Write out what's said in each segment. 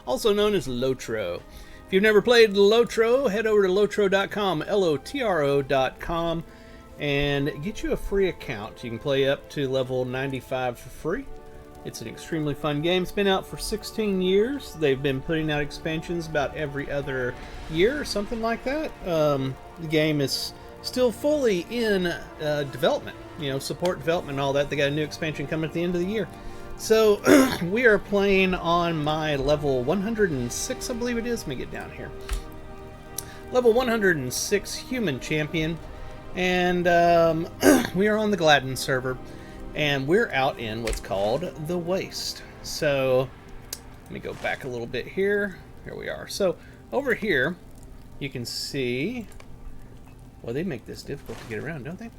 also known as Lotro. If you've never played Lotro, head over to lotro.com, Lotro.com, and get you a free account. You can play up to level 95 for free. It's an extremely fun game. It's been out for 16 years. They've been putting out expansions about every other year or something like that. The game is still fully in development, support development and all that. They got a new expansion coming at the end of the year. So we are playing on my level 106, I believe it is. Let me get down here. Level 106 human champion. And we are on the Gladden server. And we're out in what's called the Waste. So let me go back a little bit here. Here we are. So over here, you can see... Well, they make this difficult to get around, don't they?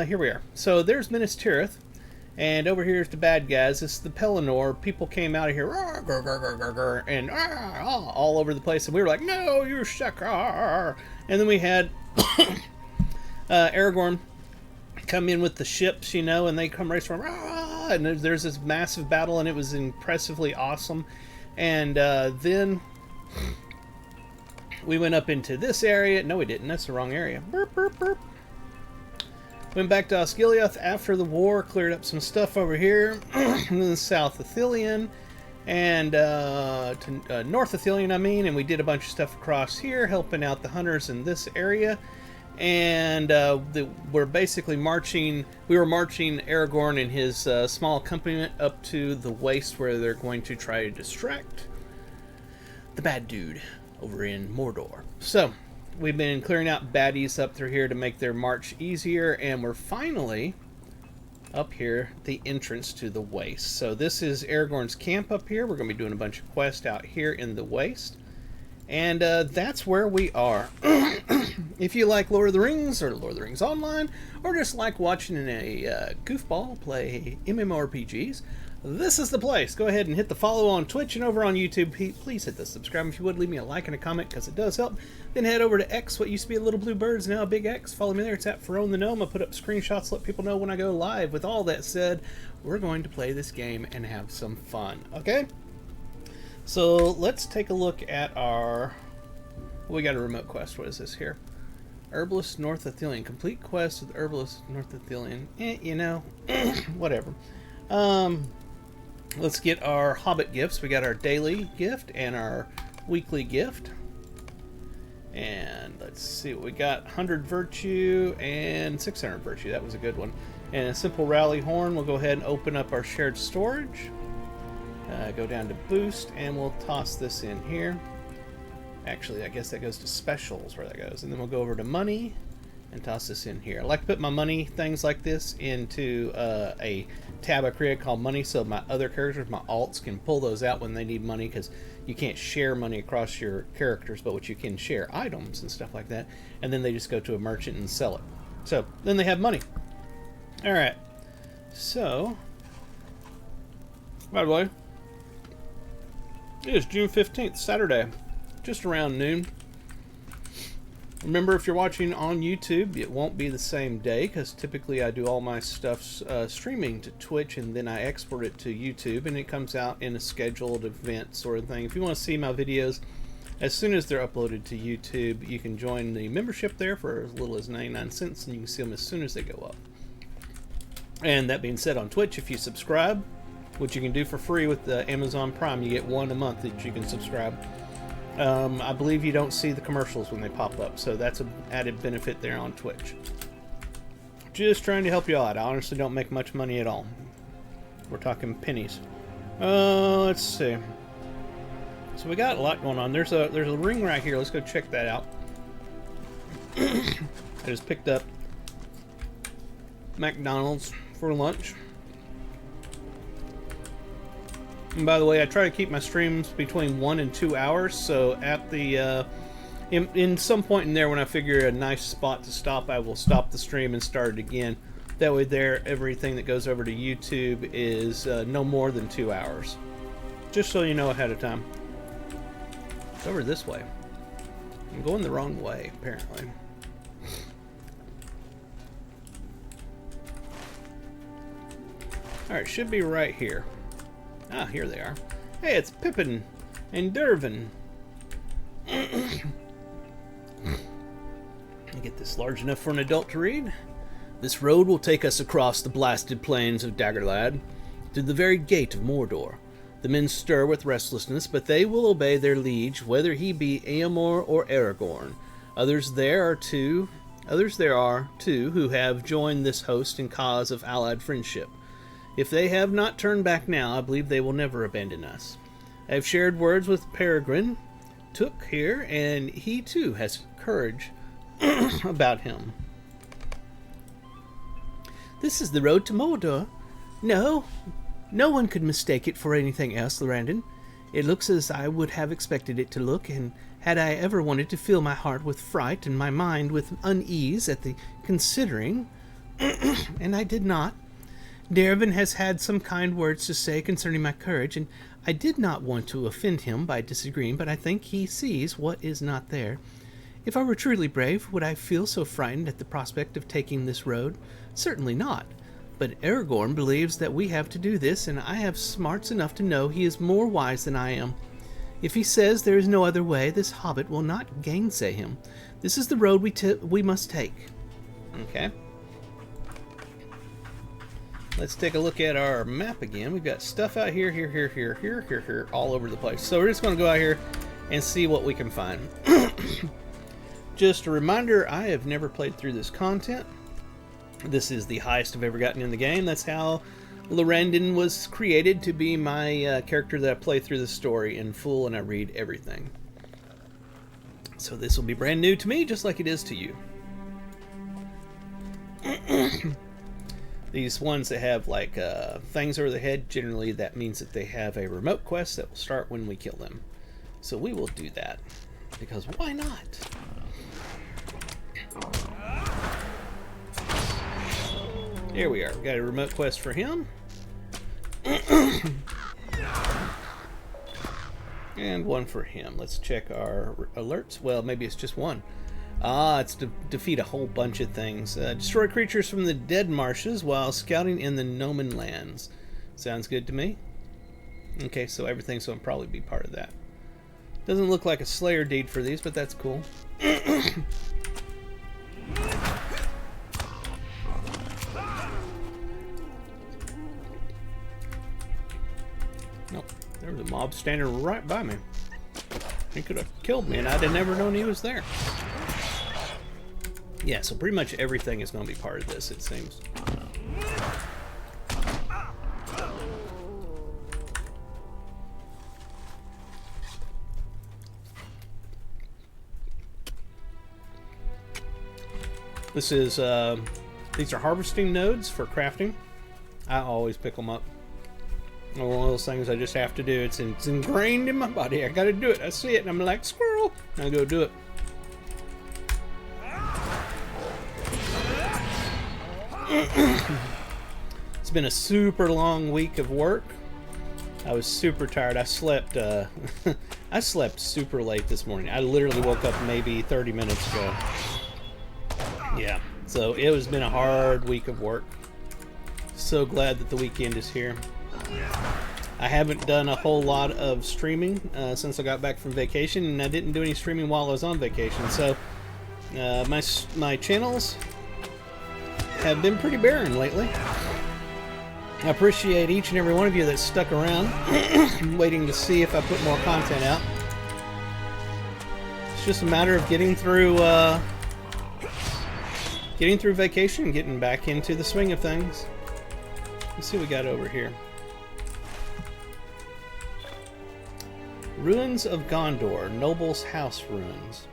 Here we are. So there's Minas Tirith. And over here's the bad guys. This is the Pelennor. People came out of here and all over the place. And we were like, no, you sucker. And then we had Aragorn come in with the ships, and they come race from, and there's this massive battle, and it was impressively awesome. And then we went up into this area. No, we didn't. That's the wrong area. Burp, burp, burp. Went back to Osgiliath after the war, cleared up some stuff over here, and then South Ithilien, and to North Ithilien, and we did a bunch of stuff across here, helping out the hunters in this area. And we're basically marching. We were marching Aragorn and his small accompaniment up to the Waste, where they're going to try to distract the bad dude over in Mordor. So we've been clearing out baddies up through here to make their march easier, and we're finally up here, the entrance to the Waste. So this is Aragorn's camp up here. We're going to be doing a bunch of quests out here in the Waste. And that's where we are. If you like Lord of the Rings or Lord of the Rings Online, or just like watching a goofball play MMORPGs, this is the place. Go ahead and hit the follow on Twitch and over on YouTube. Please hit the subscribe if you would. Leave me a like and a comment because it does help. Then head over to X. What used to be a little blue bird is now a big X. Follow me there. It's at Ferone the Gnome. I put up screenshots, let people know when I go live. With all that said, we're going to play this game and have some fun. Okay? So let's take a look at our... We got a remote quest. What is this here? Herbalist North Ithilien. Complete quest with Herbalist North Ithilien. Whatever. Let's get our Hobbit gifts. We got our daily gift and our weekly gift. And let's see what we got. 100 virtue and 600 virtue. That was a good one. And a simple rally horn. We'll go ahead and open up our shared storage. Go down to boost, and we'll toss this in here. Actually, I guess that goes to specials where that goes. And then we'll go over to money and toss this in here. I like to put my money things like this into a tab I created called money, so my other characters, my alts, can pull those out when they need money, because you can't share money across your characters, but what you can share items and stuff like that. And then they just go to a merchant and sell it. So then they have money. All right. So, by the way, it is June 15th, Saturday, just around noon. Remember, if you're watching on YouTube, it won't be the same day, because typically I do all my stuff streaming to Twitch, and then I export it to YouTube, and it comes out in a scheduled event sort of thing. If you want to see my videos as soon as they're uploaded to YouTube, you can join the membership there for as little as 99 cents, and you can see them as soon as they go up. And that being said, on Twitch, if you subscribe, which you can do for free with the Amazon Prime, you get one a month that you can subscribe. I believe you don't see the commercials when they pop up, so that's an added benefit there on Twitch. Just trying to help you out. I honestly don't make much money at all. We're talking pennies. Let's see. So we got a lot going on. There's a ring right here. Let's go check that out. I just picked up McDonald's for lunch. And by the way, I try to keep my streams between 1 and 2 hours, so at the in some point in there, when I figure a nice spot to stop, I will stop the stream and start it again. That way there, everything that goes over to YouTube is no more than 2 hours. Just so you know ahead of time. It's over this way. I'm going the wrong way, apparently. Alright, should be right here. Ah, here they are. Hey, it's Pippin and Dervin. Get this large enough for an adult to read. This road will take us across the blasted plains of Daggerlad to the very gate of Mordor. The men stir with restlessness, but they will obey their liege, whether he be Eomer or Aragorn. Others there are too who have joined this host in cause of allied friendship. If they have not turned back now, I believe they will never abandon us. I have shared words with Peregrine Took here, and he too has courage about him. This is the road to Mordor. No one could mistake it for anything else, Lorrandan. It looks as I would have expected it to look, and had I ever wanted to fill my heart with fright and my mind with unease at the considering, and I did not. Dervin has had some kind words to say concerning my courage, and I did not want to offend him by disagreeing, but I think he sees what is not there. If I were truly brave, would I feel so frightened at the prospect of taking this road? Certainly not. But Aragorn believes that we have to do this, and I have smarts enough to know he is more wise than I am. If he says there is no other way, this hobbit will not gainsay him. This is the road we must take. Okay. Let's take a look at our map again. We've got stuff out here, here, all over the place. So we're just going to go out here and see what we can find. Just a reminder, I have never played through this content. This is the highest I've ever gotten in the game. That's how Lorrandan was created, to be my character that I play through the story in full and I read everything. So this will be brand new to me, just like it is to you. These ones that have like things over the head, generally that means that they have a remote quest that will start when we kill them. So we will do that, because why not? Here we are. We've got a remote quest for him. And one for him. Let's check our alerts. Well, maybe it's just one. It's to defeat a whole bunch of things. Destroy creatures from the dead marshes while scouting in the Noman lands. Sounds good to me. Okay, so everything's going to probably be part of that. Doesn't look like a Slayer deed for these, but that's cool. Nope, there was a mob standing right by me. He could have killed me and I'd have never known he was there. Yeah, so pretty much everything is going to be part of this, it seems. This is, these are harvesting nodes for crafting. I always pick them up. One of those things I just have to do. It's ingrained in my body. I gotta do it. I see it and I'm like, squirrel. I go do it. It's been a super long week of work. I was super tired. I slept I slept super late this morning. I literally woke up maybe 30 minutes ago. Yeah, so it has been a hard week of work. So glad that the weekend is here. I haven't done a whole lot of streaming since I got back from vacation, and I didn't do any streaming while I was on vacation. So my channels have been pretty barren lately. I appreciate each and every one of you that stuck around, waiting to see if I put more content out. It's just a matter of getting through vacation and getting back into the swing of things. Let's see what we got over here. Ruins of Gondor, Noble's House Ruins.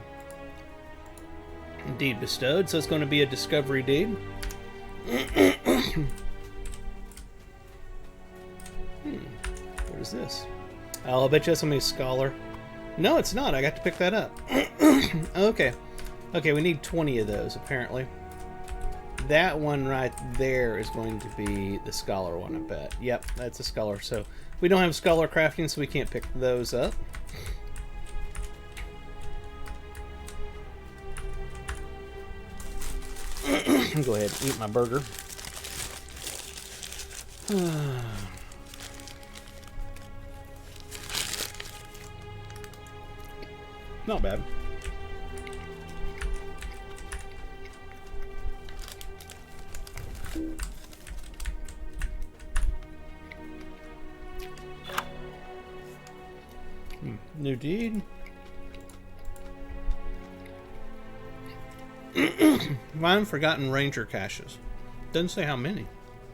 Deed bestowed, so it's going to be a discovery deed. What is this? Oh, I'll bet you that's somebody's scholar. No, it's not. I got to pick that up. Okay. Okay, we need 20 of those, apparently. That one right there is going to be the scholar one, I bet. Yep, that's a scholar. So we don't have scholar crafting, so we can't pick those up. Go ahead and eat my burger. Not bad. New deed. Find forgotten ranger caches. Doesn't say how many.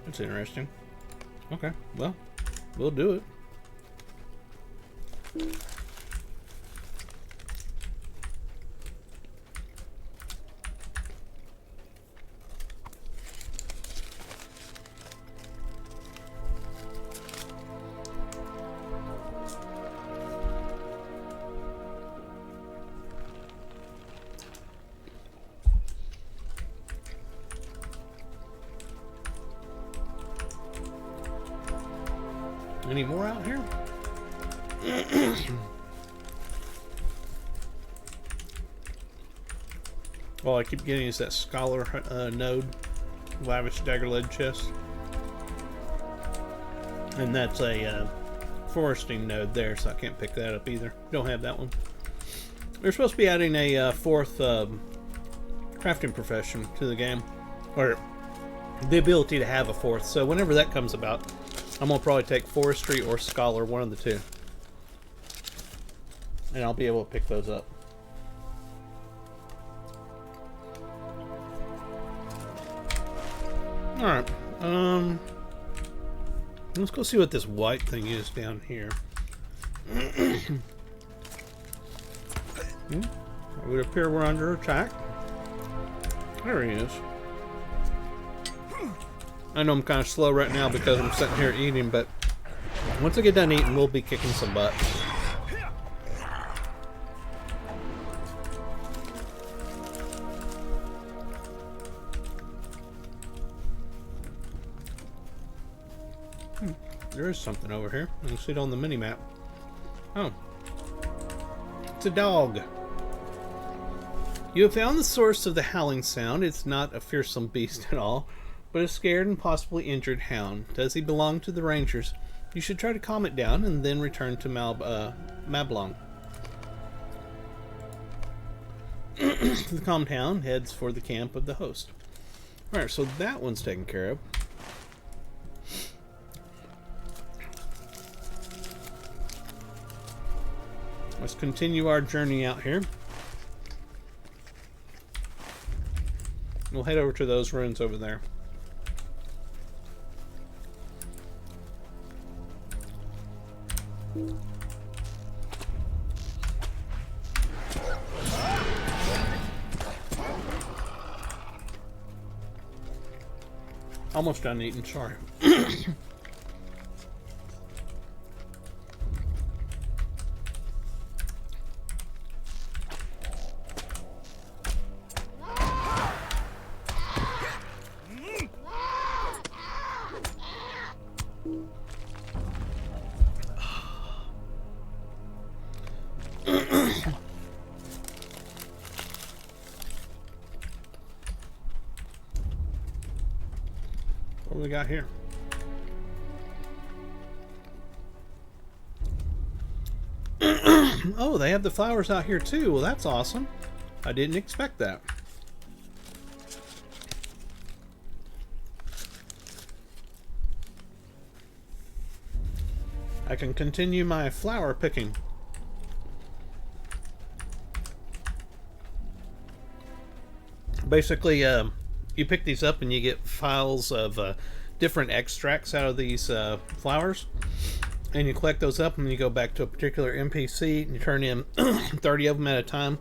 That's interesting. Okay, well, we'll do it. Any more out here? All I keep getting is that scholar node, lavish dagger lead chest, and that's a foresting node there, so I can't pick that up either. Don't have that one. They're supposed to be adding a fourth crafting profession to the game, or the ability to have a fourth. So whenever that comes about, I'm gonna probably take forestry or scholar, one of the two, and I'll be able to pick those up. All right, let's go see what this white thing is down here. It would appear we're under attack. There he is. I know I'm kind of slow right now because I'm sitting here eating, but once I get done eating, we'll be kicking some butt. There is something over here. I can see it on the mini-map. Oh. It's a dog. You have found the source of the howling sound. It's not a fearsome beast at all, but a scared and possibly injured hound. Does he belong to the Rangers? You should try to calm it down and then return to Mablong. The calmed hound heads for the camp of the host. Alright, so that one's taken care of. Let's continue our journey out here. We'll head over to those ruins over there. Almost done eating, sorry. What do we got here? Oh, they have the flowers out here too. Well, that's awesome. I didn't expect that. I can continue my flower picking. Basically, you pick these up and you get files of different extracts out of these flowers, and you collect those up and you go back to a particular NPC and you turn in 30 of them at a time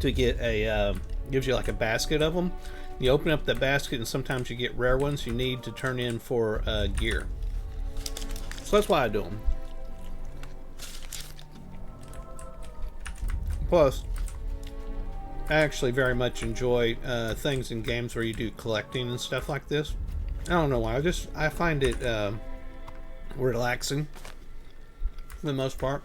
to get a gives you like a basket of them. You open up the basket and sometimes you get rare ones you need to turn in for gear. So that's why I do them. Plus, I actually very much enjoy things in games where you do collecting and stuff like this. I don't know why. I find it relaxing for the most part.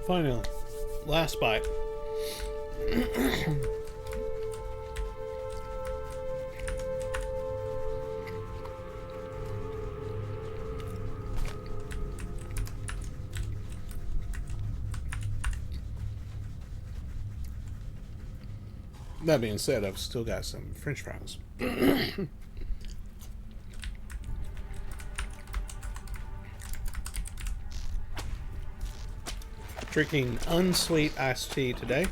Finally, last bite. That being said, I've still got some French fries. Drinking unsweet iced tea today.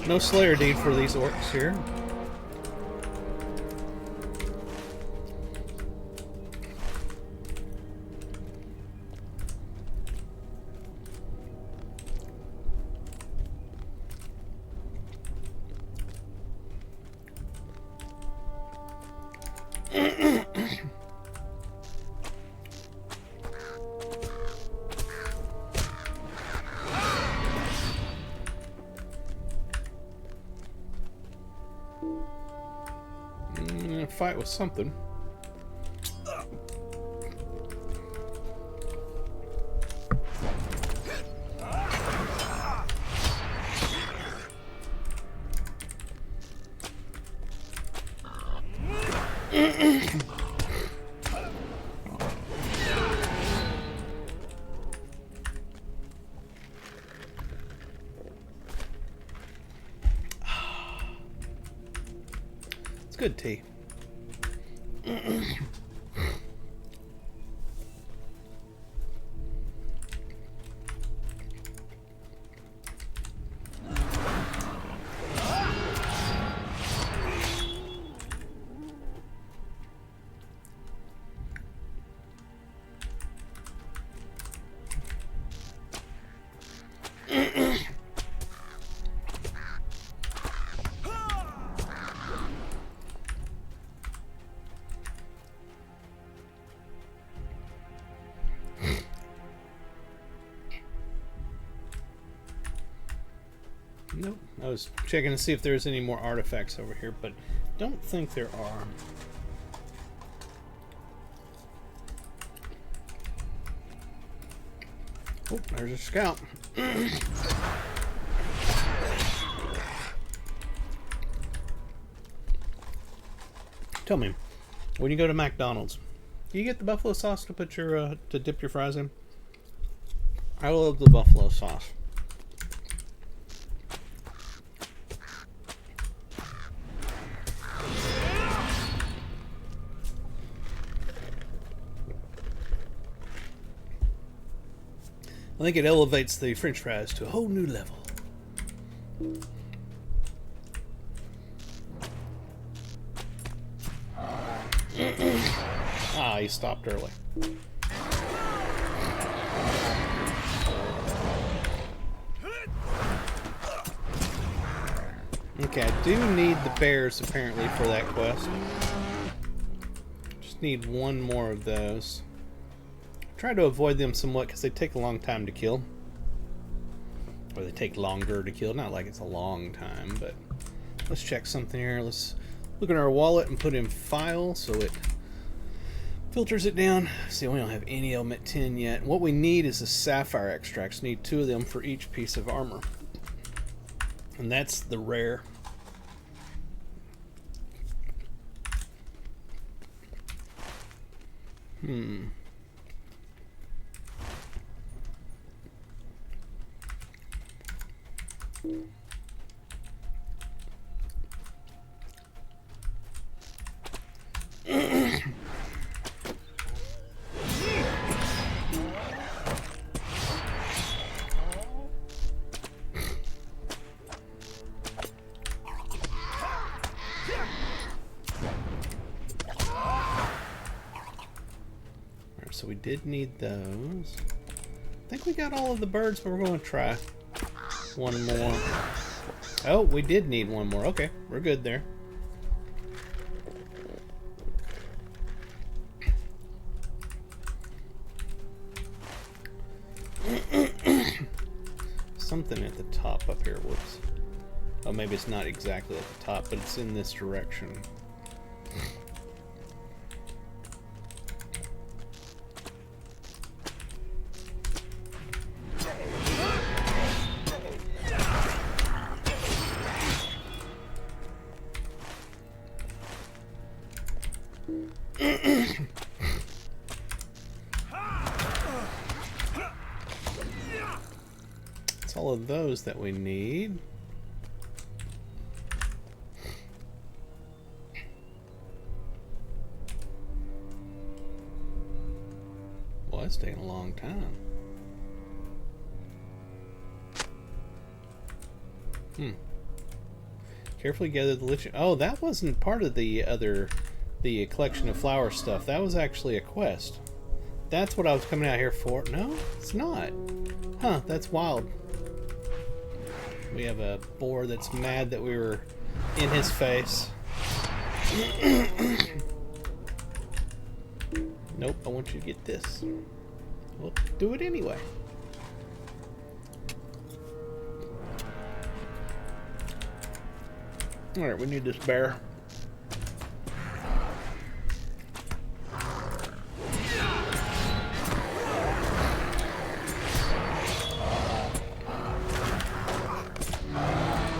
No Slayer deed for these orcs here. Fight with something. It's good tea. Nope. I was checking to see if there's any more artifacts over here, but don't think there are. Oh, there's a scout. Tell me, when you go to McDonald's, do you get the buffalo sauce to put your to dip your fries in? I love the buffalo sauce. I think it elevates the French fries to a whole new level. Ah, he stopped early. Okay, I do need the bears apparently for that quest. Just need one more of those. Try to avoid them somewhat because they take a long time to kill. Or they take longer to kill. Not like it's a long time, but let's check something here. Let's look at our wallet and put in file so it filters it down. See, we don't have any of them at 10 yet. What we need is the sapphire extracts. Need 2 of them for each piece of armor. And that's the rare. So we did need those. I think we got all of the birds, but we're going to try one more. Oh, we did need one more. Okay, we're good there. something at the top up here. Whoops. Oh, maybe it's not exactly at the top, but it's in this direction. It's all of those that we need. Well, it's taking a long time. Carefully gather the lich. Oh, that wasn't part of the collection of flower stuff. That was actually a quest. That's what I was coming out here for. No, it's not. Huh, that's wild. We have a boar that's mad that we were in his face. Nope, I want you to get this. We'll do it anyway. Alright, we need this bear.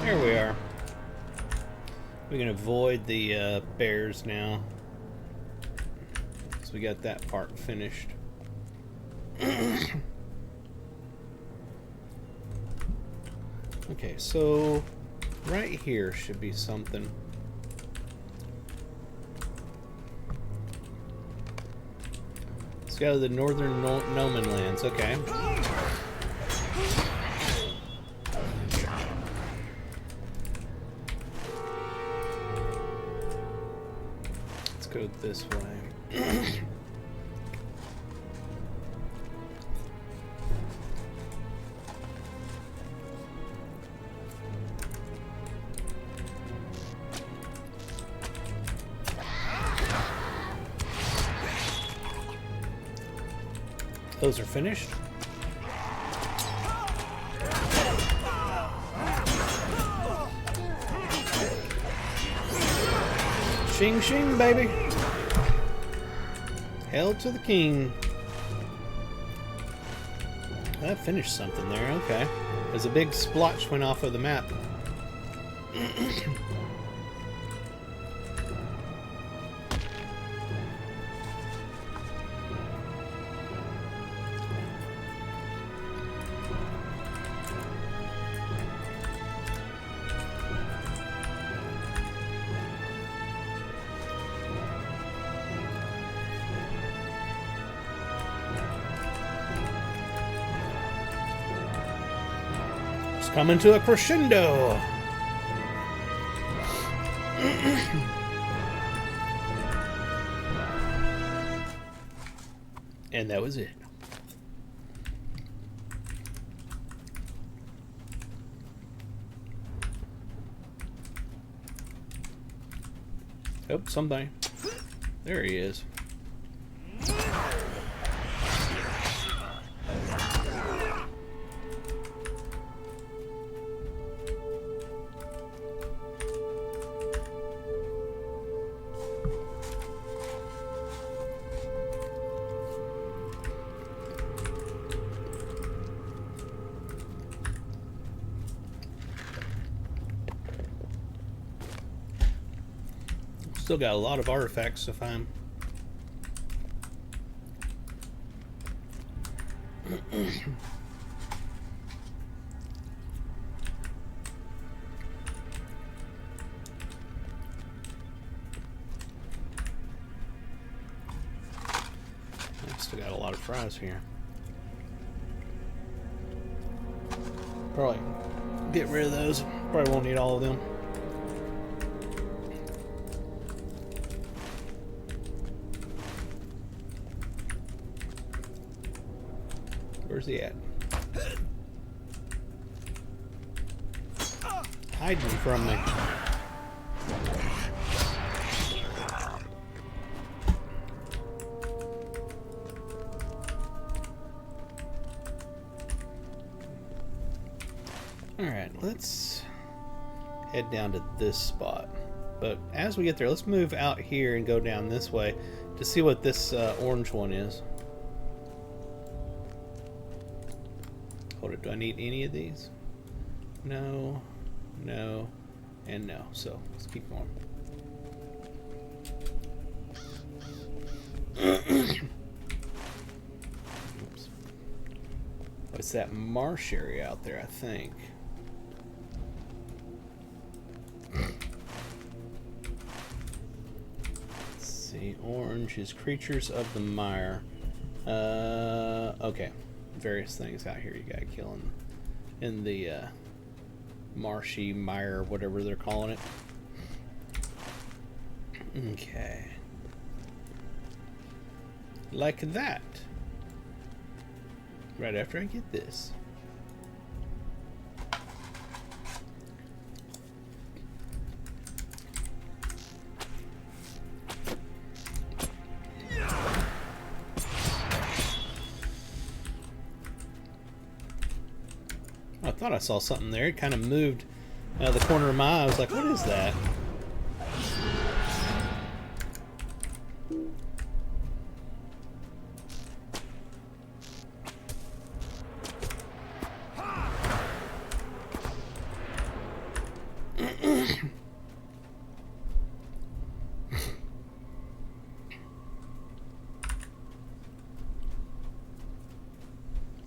There we are. We can avoid the bears now. So we got that part finished. Okay, so right here should be something. Let's go to the northern Noman lands. Okay. Let's go this way. Those are finished. Shing shing, baby. Hail to the king. That finished something there, okay. There's a big splotch went off of the map. Coming to a crescendo. And that was it. Oh, somebody. There he is. Still got a lot of artifacts to find. Still got a lot of fries here. Probably get rid of those. Probably won't need all of them. Where's he at? Hiding from me. Alright, let's head down to this spot. But as we get there, let's move out here and go down this way to see what this orange one is. Hold it, do I need any of these? No, no, and no. So let's keep going. Oops. It's that marsh area out there, I think. Let's see. Orange is creatures of the mire. Okay. Various things out here you gotta kill in the marshy mire, whatever they're calling it. Okay. Like that. Right after I get this. I thought I saw something there. It kind of moved out of the corner of my eye. I was like, what is that?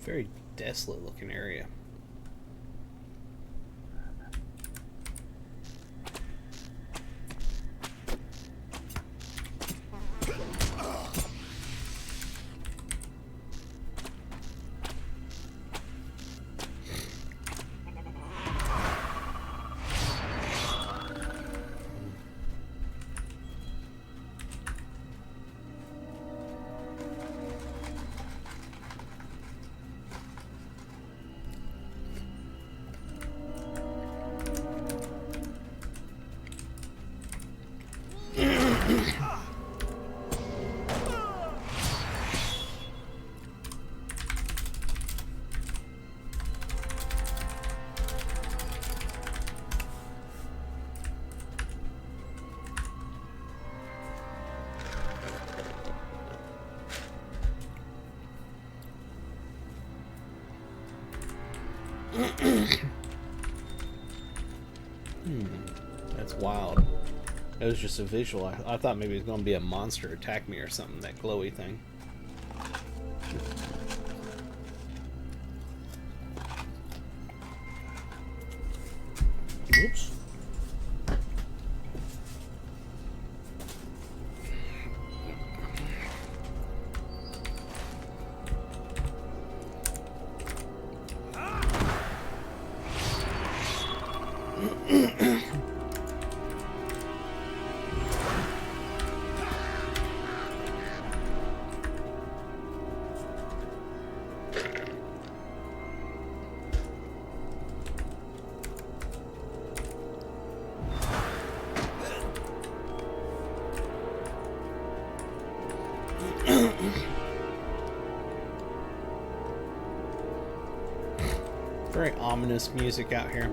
Very desolate looking area. That's wild. It was just a visual. I thought maybe it was going to be a monster attack me or something, that glowy thing. Oops. Very ominous music out here.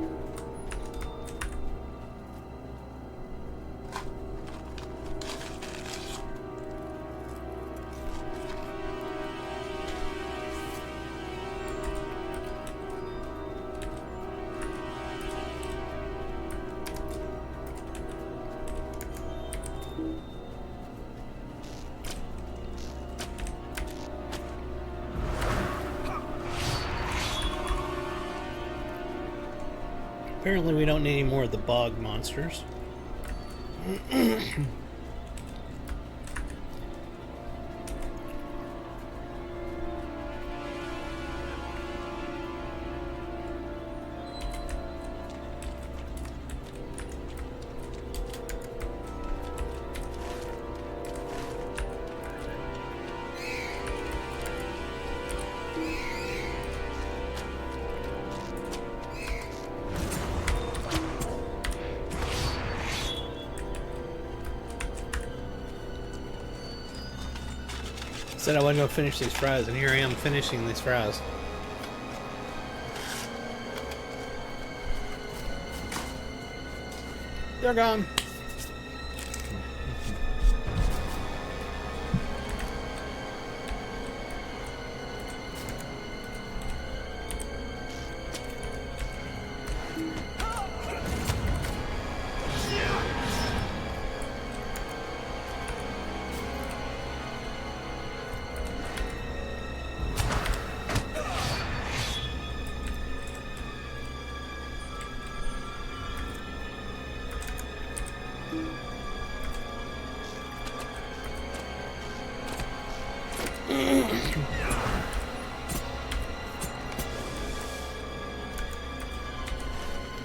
Apparently we don't need any more of the bog monsters. Said I wasn't going to finish these fries, and here I am finishing these fries. They're gone.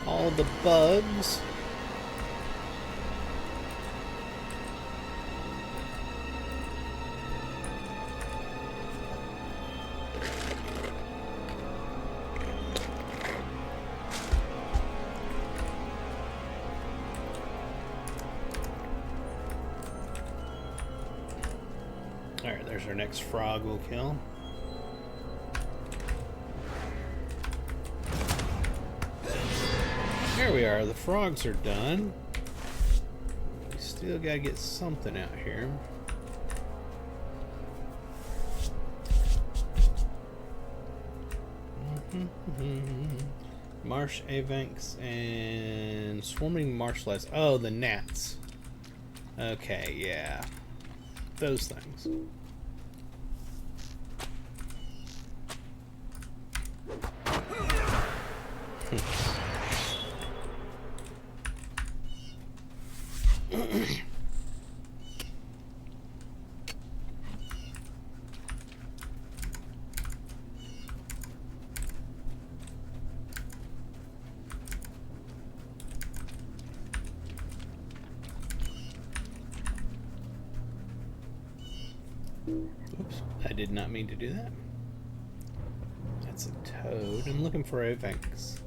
All the bugs. Alright, there's our next frog we'll kill. There we are, the frogs are done. We still gotta get something out here. Marsh avanx and swarming marsh lice. Oh, the gnats. Okay, yeah. Those things. Oops, I did not mean to do that. That's a toad. I'm looking for avanx.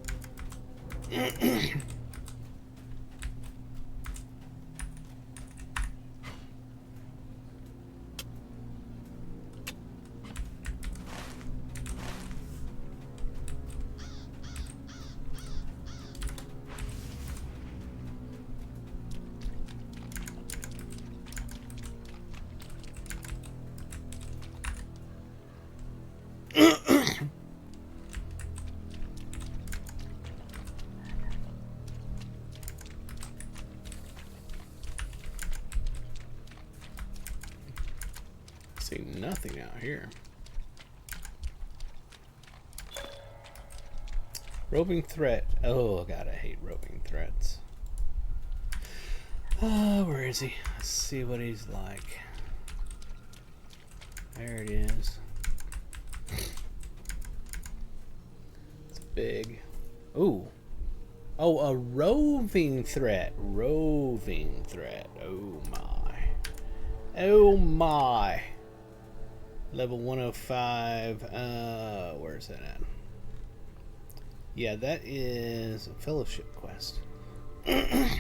See nothing out here. Roving threat. Oh god, I hate roving threats. Oh, where is he? Let's see what he's like. There it is. It's big. Ooh. Oh, a roving threat. Roving threat. Oh my. Oh my. Level 105. Where's that at? Yeah, that is a fellowship quest. There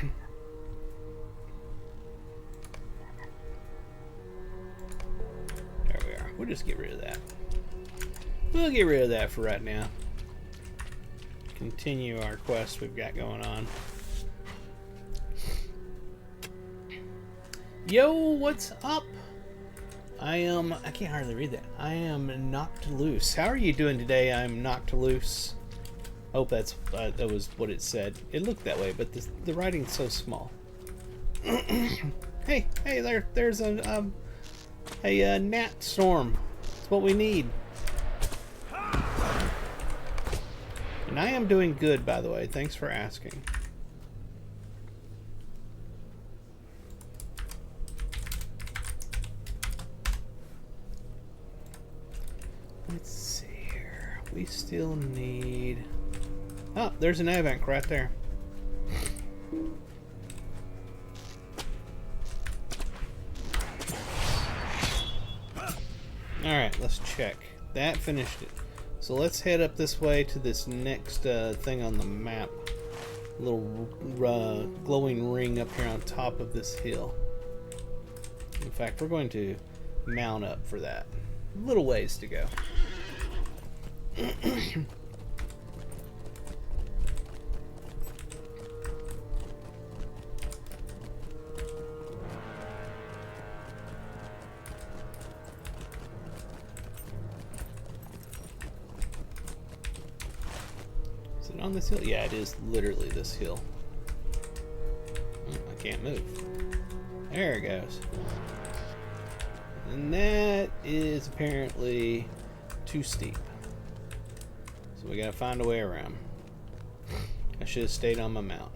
we are. We'll just get rid of that. We'll get rid of that for right now. Continue our quest we've got going on. Yo, what's up? I can't hardly read that. I am knocked loose. How are you doing today? I'm knocked loose. Hope that was what it said. It looked that way, but the writing's so small. hey, there's a gnat storm. It's what we need. And I am doing good, by the way. Thanks for asking. Let's see here. We still need... Oh, there's an avanc right there. Alright, let's check. That finished it. So let's head up this way to this next thing on the map. A little glowing ring up here on top of this hill. In fact, we're going to mount up for that. A little ways to go. it on this hill? Yeah, it is literally this hill. I can't move. There it goes. And that is apparently too steep. So we gotta find a way around. I should have stayed on my mount.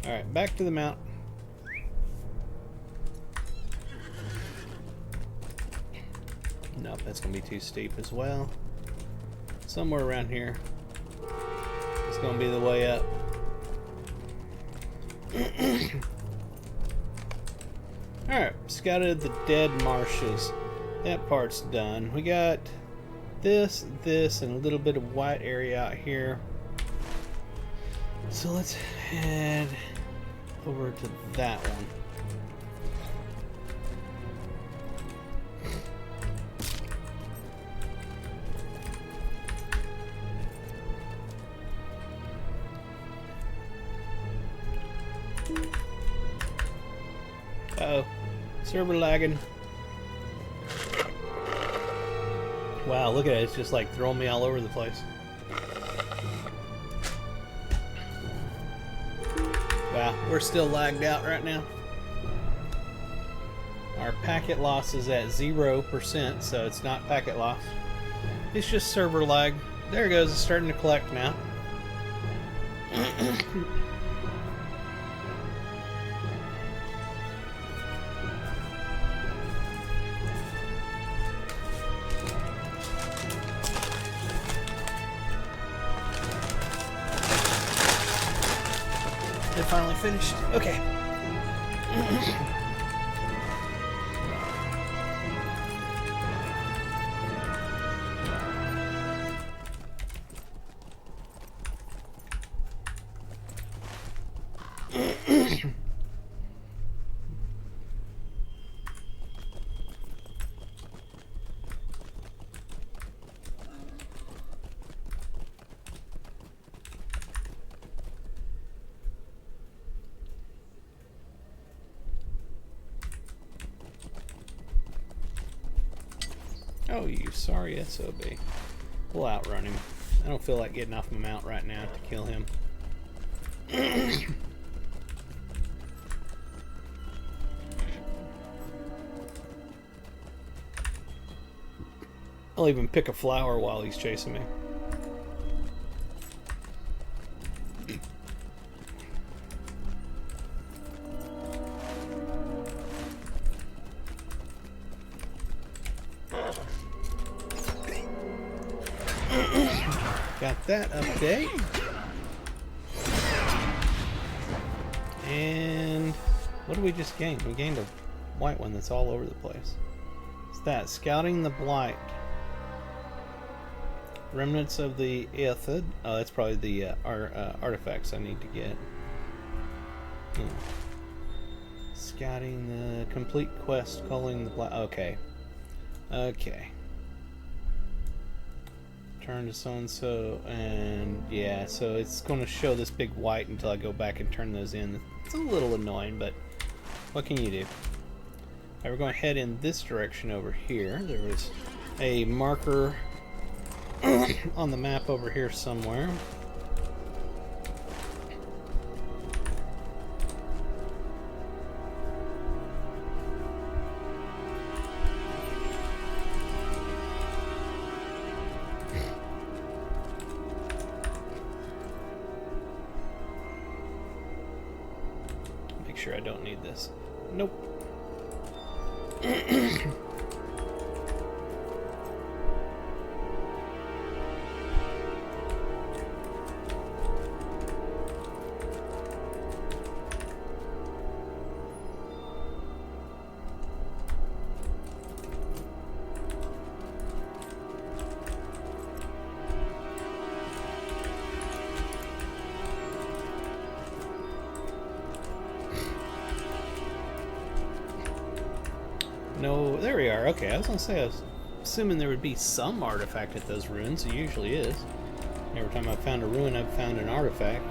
Alright, back to the mount. Nope, that's gonna be too steep as well. Somewhere around here is gonna be the way up. Alright, scouted the dead marshes. That part's done. We got this, and a little bit of white area out here. So let's head over to that one. Uh-oh. Server lagging. Wow, look at it. It's just like throwing me all over the place. Wow, we're still lagged out right now. Our packet loss is at 0%, so it's not packet loss. It's just server lag. There it goes. It's starting to collect now. It finally finished. Okay. Oh, you sorry SOB. We'll outrun him. I don't feel like getting off my mount right now to kill him. I'll even pick a flower while he's chasing me. Got that update. And what did we just gain? We gained a white one that's all over the place. What's that? Scouting the Blight. Remnants of the Aethid. Oh, that's probably the artifacts I need to get. Scouting the complete quest, calling the Blight. Okay. Okay. Turn to so-and-so, and yeah, so it's going to show this big white until I go back and turn those in. It's a little annoying, but what can you do? Alright, we're going to head in this direction over here. There was a marker on the map over here somewhere. Sure I don't need this. Nope. No, there we are. Okay, I was gonna say, I was assuming there would be some artifact at those ruins. It usually is. Every time I've found a ruin, I've found an artifact.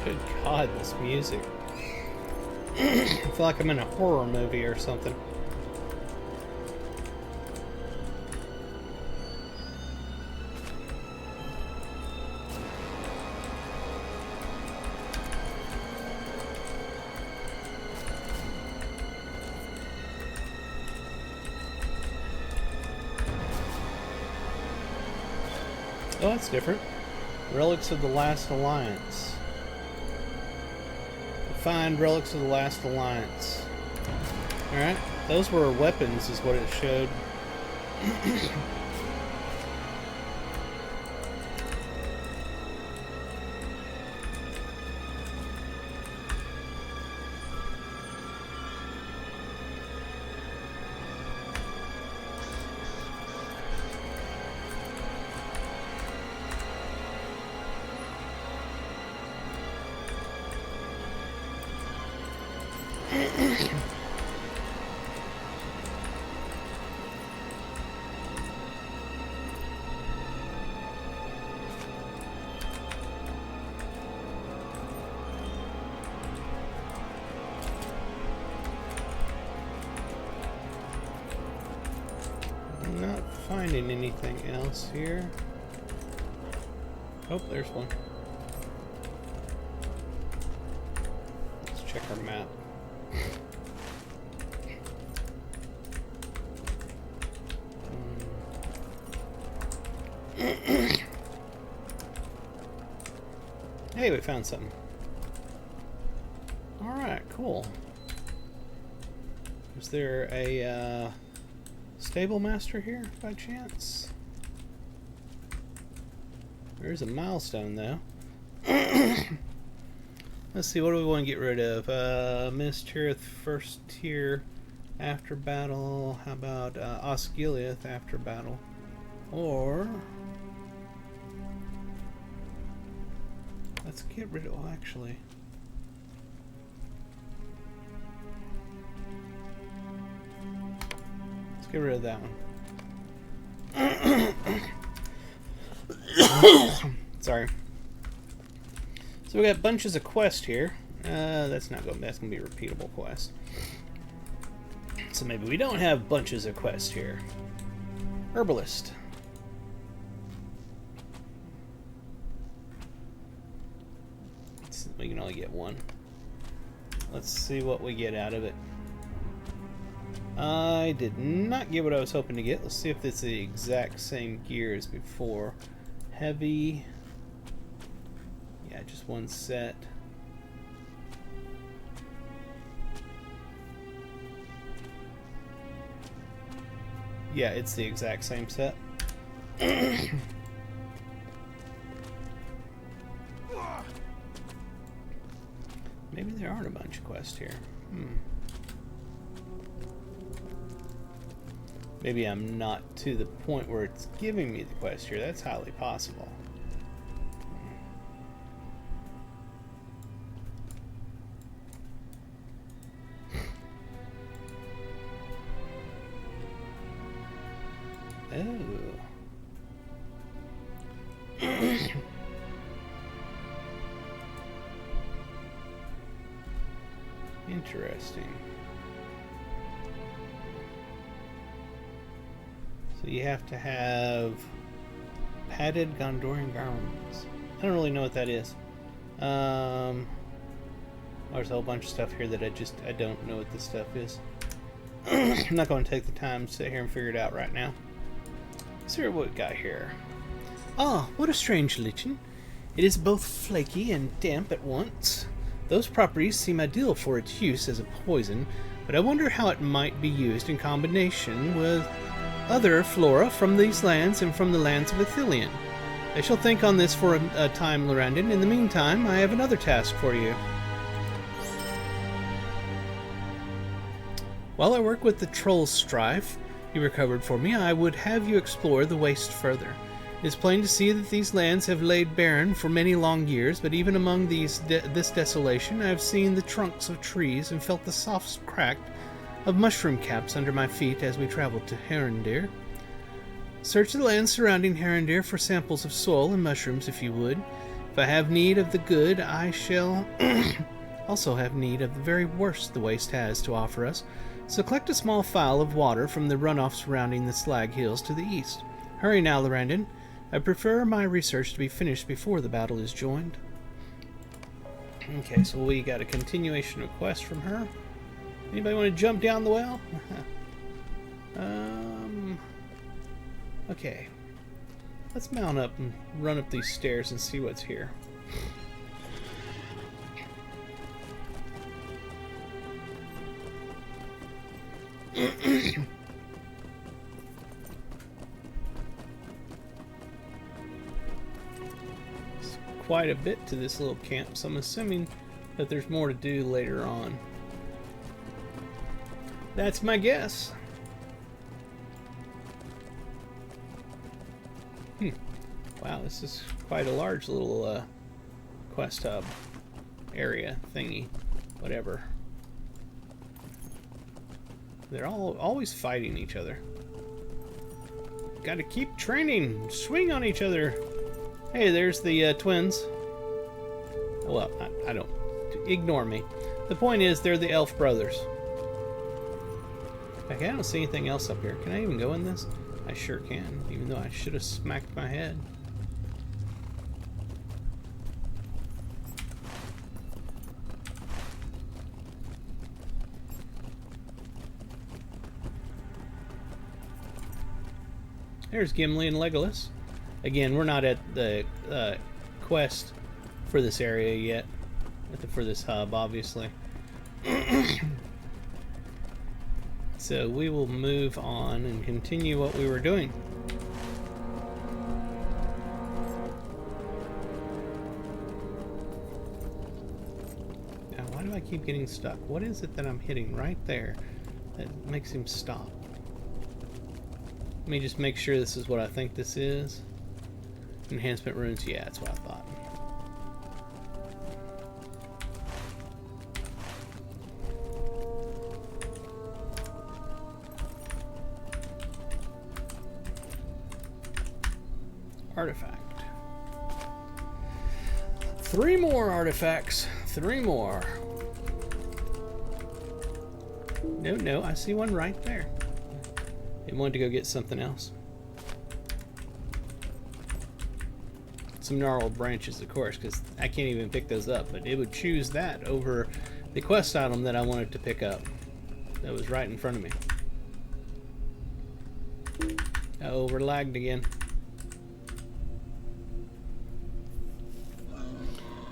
Good God, this music. I feel like I'm in a horror movie or something. Oh, that's different. Relics of the Last Alliance. Find relics of the Last Alliance. Alright, those were weapons is what it showed. I'm not finding anything else here. Oh, there's one. Let's check our map. Hey, we found something. Alright, cool. Is there a stable master here by chance? There's a milestone though. Let's see, what do we want to get rid of? Mist Tirith first tier after battle. How about Osgiliath after battle? Or let's get rid of, well, actually, let's get rid of that one. Sorry. So we got bunches of quests here. That's not going. That's gonna be a repeatable quest. So maybe we don't have bunches of quests here. Herbalist. We can only get one. Let's see what we get out of it. I did not get what I was hoping to get. Let's see if it's the exact same gear as before. Heavy. Yeah, just one set. Yeah, it's the exact same set. Maybe there aren't a bunch of quests here. Maybe I'm not to the point where it's giving me the quest here. That's highly possible. Oh. Interesting. So you have to have padded Gondorian garments. I don't really know what that is. There's a whole bunch of stuff here that I don't know what this stuff is. I'm not going to take the time to sit here and figure it out right now. Let's see what we got here. Ah, what a strange lichen. It is both flaky and damp at once. Those properties seem ideal for its use as a poison, but I wonder how it might be used in combination with other flora from these lands and from the lands of Ithilien. I shall think on this for a time, Lorrandan. In the meantime, I have another task for you. While I work with the troll strife you recovered for me, I would have you explore the waste further. It is plain to see that these lands have laid barren for many long years, but even among this desolation I have seen the trunks of trees and felt the soft crack of mushroom caps under my feet as we traveled to Herendir. Search the lands surrounding Herendir for samples of soil and mushrooms if you would. If I have need of the good, I shall also have need of the very worst the waste has to offer us. So collect a small phial of water from the runoff surrounding the slag hills to the east. Hurry now, Lorrandan. I prefer my research to be finished before the battle is joined. Okay, so we got a continuation request from her. Anybody want to jump down the well? Okay. Let's mount up and run up these stairs and see what's here. There's quite a bit to this little camp, so I'm assuming that there's more to do later on. That's my guess. Wow, this is quite a large little quest hub area thingy, whatever. They're all always fighting each other. Got to keep training, swing on each other. Hey, there's the twins. Well, I don't. Ignore me. The point is, they're the elf brothers. Okay, I don't see anything else up here. Can I even go in this? I sure can, even though I should have smacked my head. There's Gimli and Legolas. Again, we're not at the quest for this area yet. For this hub, obviously. So we will move on and continue what we were doing. Now, why do I keep getting stuck? What is it that I'm hitting right there that makes him stop? Let me just make sure this is what I think this is. Enhancement runes, yeah, that's what I thought. Artifact. 3 more artifacts. 3 more. No, I see one right there. It wanted to go get something else. Some gnarled branches, of course, because I can't even pick those up, but it would choose that over the quest item that I wanted to pick up. That was right in front of me. Oh, we're lagged again.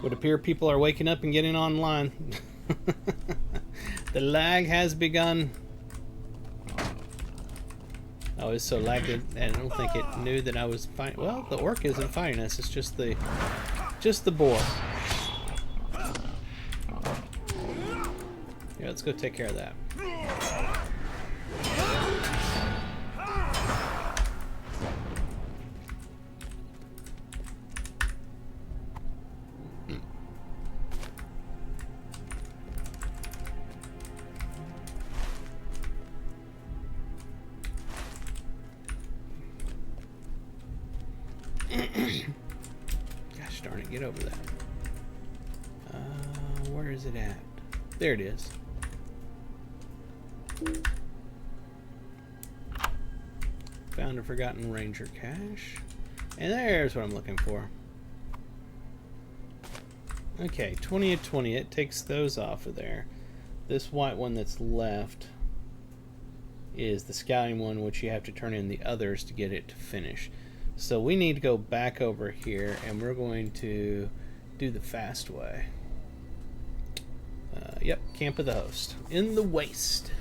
Would appear people are waking up and getting online. The lag has begun. I was so lagged and I don't think it knew that I was fighting. Well, the orc isn't fighting us. It's just the boar. Yeah, let's go take care of that. Gosh darn it, get over that. Where is it at? There it is. Found a forgotten ranger cache. And there's what I'm looking for. Okay, 20 of 20. It takes those off of there. This white one that's left is the scouting one, which you have to turn in the others to get it to finish. So we need to go back over here, and we're going to do the fast way. Yep, Camp of the Host. In the Waste.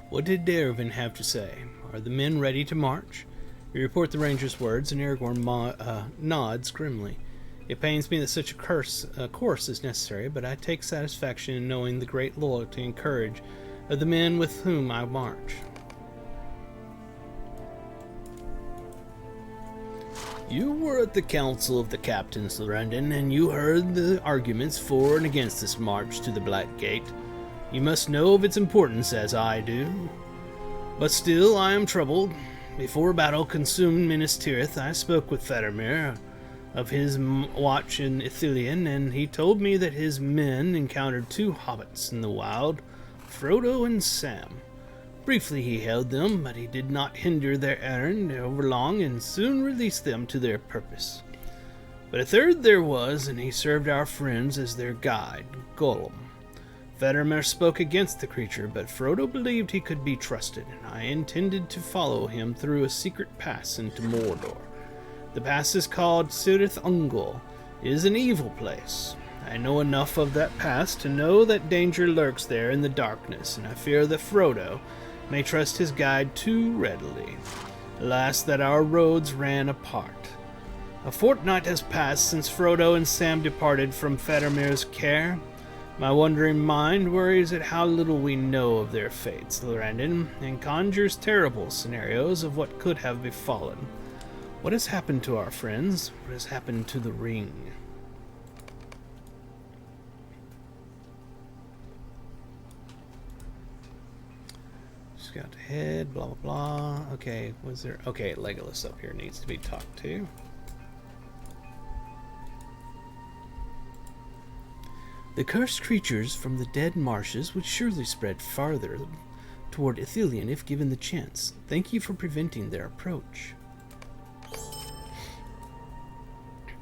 What did Dervin have to say? Are the men ready to march? We report the ranger's words, and Aragorn nods grimly. It pains me that such a course is necessary, but I take satisfaction in knowing the great loyalty and courage of the men with whom I march. You were at the council of the captains, Lorrandan, and you heard the arguments for and against this march to the Black Gate. You must know of its importance, as I do. But still, I am troubled. Before battle consumed Minas Tirith, I spoke with Faramir of his watch in Ithilien, and he told me that his men encountered 2 hobbits in the wild, Frodo and Sam. Briefly he held them, but he did not hinder their errand overlong, and soon released them to their purpose. But a 3rd there was, and he served our friends as their guide, Gollum. Faramir spoke against the creature, but Frodo believed he could be trusted, and I intended to follow him through a secret pass into Mordor. The pass is called Cirith Ungol. It is an evil place. I know enough of that pass to know that danger lurks there in the darkness, and I fear that Frodo may trust his guide too readily. Alas, that our roads ran apart. A fortnight has passed since Frodo and Sam departed from Faramir's care. My wandering mind worries at how little we know of their fates, Lorrandan, and conjures terrible scenarios of what could have befallen. What has happened to our friends? What has happened to the ring? Scout ahead, blah, blah, blah. Okay, was there... Okay, Legolas up here needs to be talked to. The cursed creatures from the dead marshes would surely spread farther toward Ithilien if given the chance. Thank you for preventing their approach.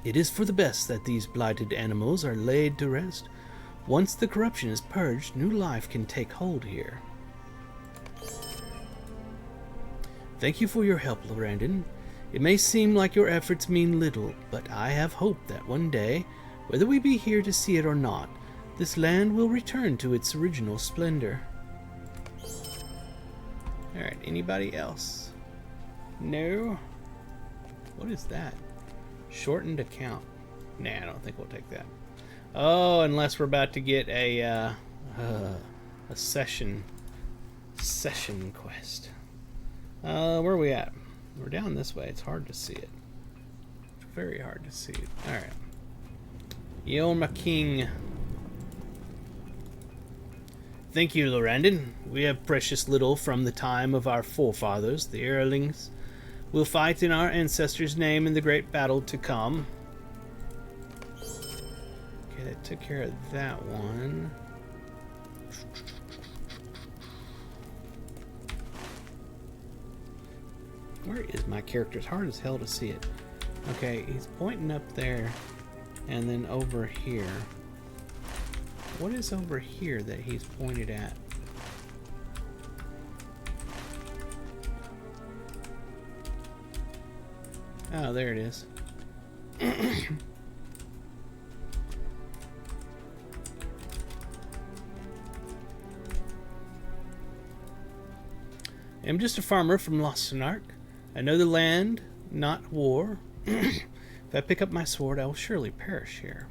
It is for the best that these blighted animals are laid to rest. Once the corruption is purged, new life can take hold here. Thank you for your help, Lorrandan. It may seem like your efforts mean little, but I have hope that one day, whether we be here to see it or not, this land will return to its original splendor. Alright, anybody else? No? What is that? Shortened account. Nah, I don't think we'll take that. Oh, unless we're about to get a session quest. Where are we at? We're down this way. It's hard to see it. It's very hard to see it. Alright. Yo, my king. Thank you, Lorrandan. We have precious little from the time of our forefathers, the Earlings. We'll fight in our ancestors' name in the great battle to come. Okay, that took care of that one. Where is my character? It's hard as hell to see it. Okay, he's pointing up there and then over here. What is over here that he's pointed at? Oh, there it is. I'm just a farmer from Lostenark. I know the land, not war. If I pick up my sword, I will surely perish here.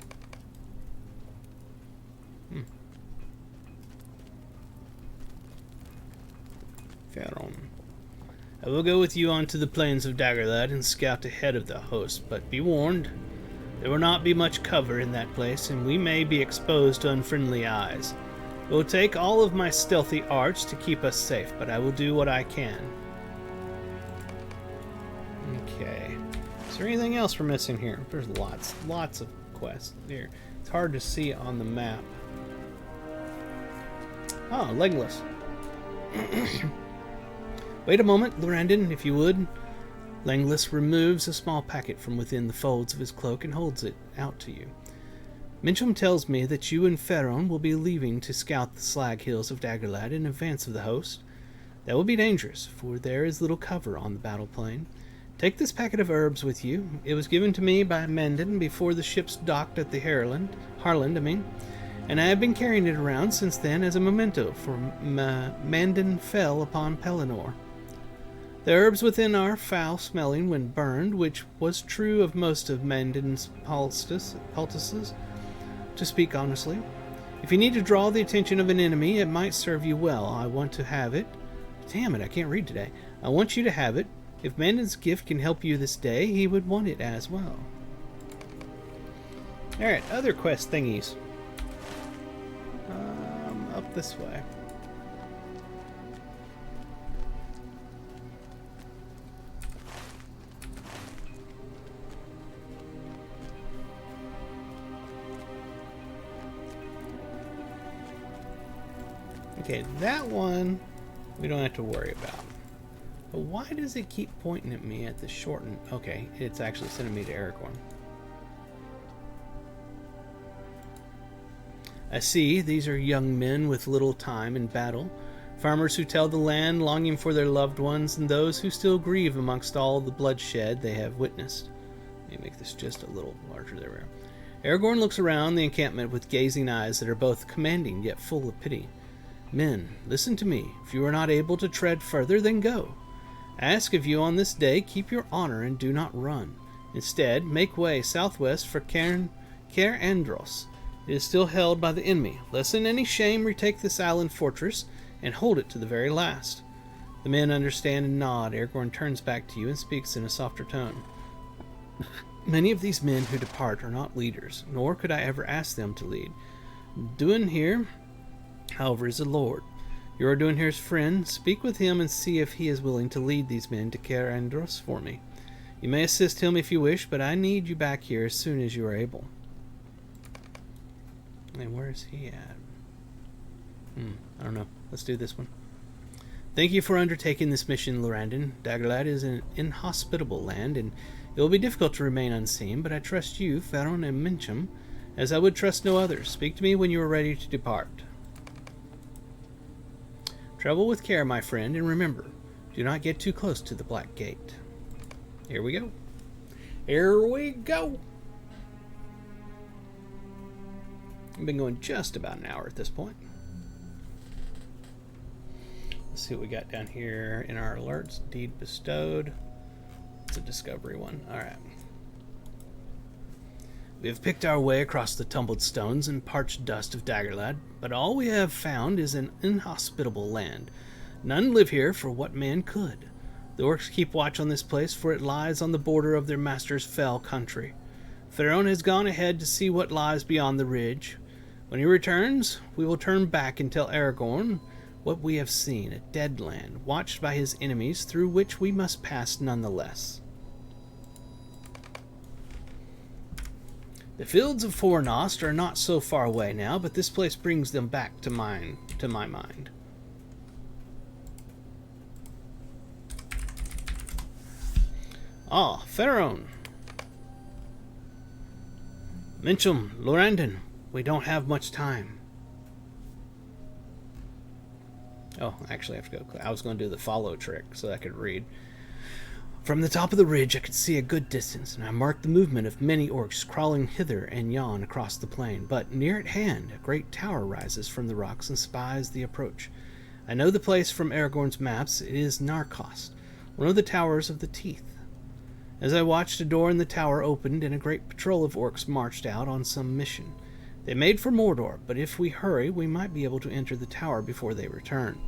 Faron. I will go with you onto the plains of Daggerlad and scout ahead of the host, but be warned, there will not be much cover in that place, and we may be exposed to unfriendly eyes. It will take all of my stealthy arts to keep us safe, but I will do what I can. Okay. Is there anything else we're missing here? There's lots of quests here. It's hard to see on the map. Oh, Legolas. Wait a moment, Lorrandan, if you would. Legolas removes a small packet from within the folds of his cloak and holds it out to you. Mincham tells me that you and Faron will be leaving to scout the slag hills of Daggerlad in advance of the host. That will be dangerous, for there is little cover on the battle plain. Take this packet of herbs with you. It was given to me by Mandan before the ships docked at the Harland, and I have been carrying it around since then as a memento, for Mandan fell upon Pelennor. The herbs within are foul-smelling when burned, which was true of most of Mandan's poultices, to speak honestly. If you need to draw the attention of an enemy, it might serve you well. I want to have it. Damn it, I can't read today. I want you to have it. If Mandan's gift can help you this day, he would want it as well. Alright, other quest thingies. Up this way. Okay, that one we don't have to worry about. But why does it keep pointing at me at the shortened? Okay, it's actually sending me to Aragorn. I see, these are young men with little time in battle, farmers who tell the land, longing for their loved ones, and those who still grieve amongst all the bloodshed they have witnessed. Let me make this just a little larger. There we are. Aragorn looks around the encampment with gazing eyes that are both commanding yet full of pity. Men, listen to me. If you are not able to tread further, then go. I ask of you on this day, keep your honor and do not run. Instead, make way southwest for Caer Andros. It is still held by the enemy. Lest in any shame retake this island fortress and hold it to the very last. The men understand and nod. Aragorn turns back to you and speaks in a softer tone. Many of these men who depart are not leaders, nor could I ever ask them to lead. Duin here, however, is a lord. You are Duinhir's friend. Speak with him and see if he is willing to lead these men to Caer Andros for me. You may assist him if you wish, but I need you back here as soon as you are able. And where is he at? I don't know. Let's do this one. Thank you for undertaking this mission, Lorrandan. Dagorlad is an inhospitable land, and it will be difficult to remain unseen, but I trust you, Faron and Mincham, as I would trust no others. Speak to me when you are ready to depart. Travel with care, my friend, and remember, do not get too close to the Black Gate. Here we go. Here we go. I've been going just about an hour at this point. Let's see what we got down here in our alerts. Deed bestowed. It's a discovery one. Alright. We have picked our way across the tumbled stones and parched dust of Dagorlad, but all we have found is an inhospitable land. None live here for what man could. The orcs keep watch on this place, for it lies on the border of their master's fell country. Faron has gone ahead to see what lies beyond the ridge. When he returns, we will turn back and tell Aragorn what we have seen, a dead land, watched by his enemies, through which we must pass nonetheless. The fields of Fornost are not so far away now, but this place brings them back to my mind. Ah, Faron. Mincham, Lorrandan, we don't have much time. Oh, actually I have to go. I was going to do the follow trick so I could read. From the top of the ridge I could see a good distance, and I marked the movement of many orcs crawling hither and yon across the plain. But near at hand a great tower rises from the rocks and spies the approach. I know the place from Aragorn's maps. It is Narcost, one of the towers of the Teeth. As I watched, a door in the tower opened, and a great patrol of orcs marched out on some mission. They made for Mordor, but if we hurry, we might be able to enter the tower before they return.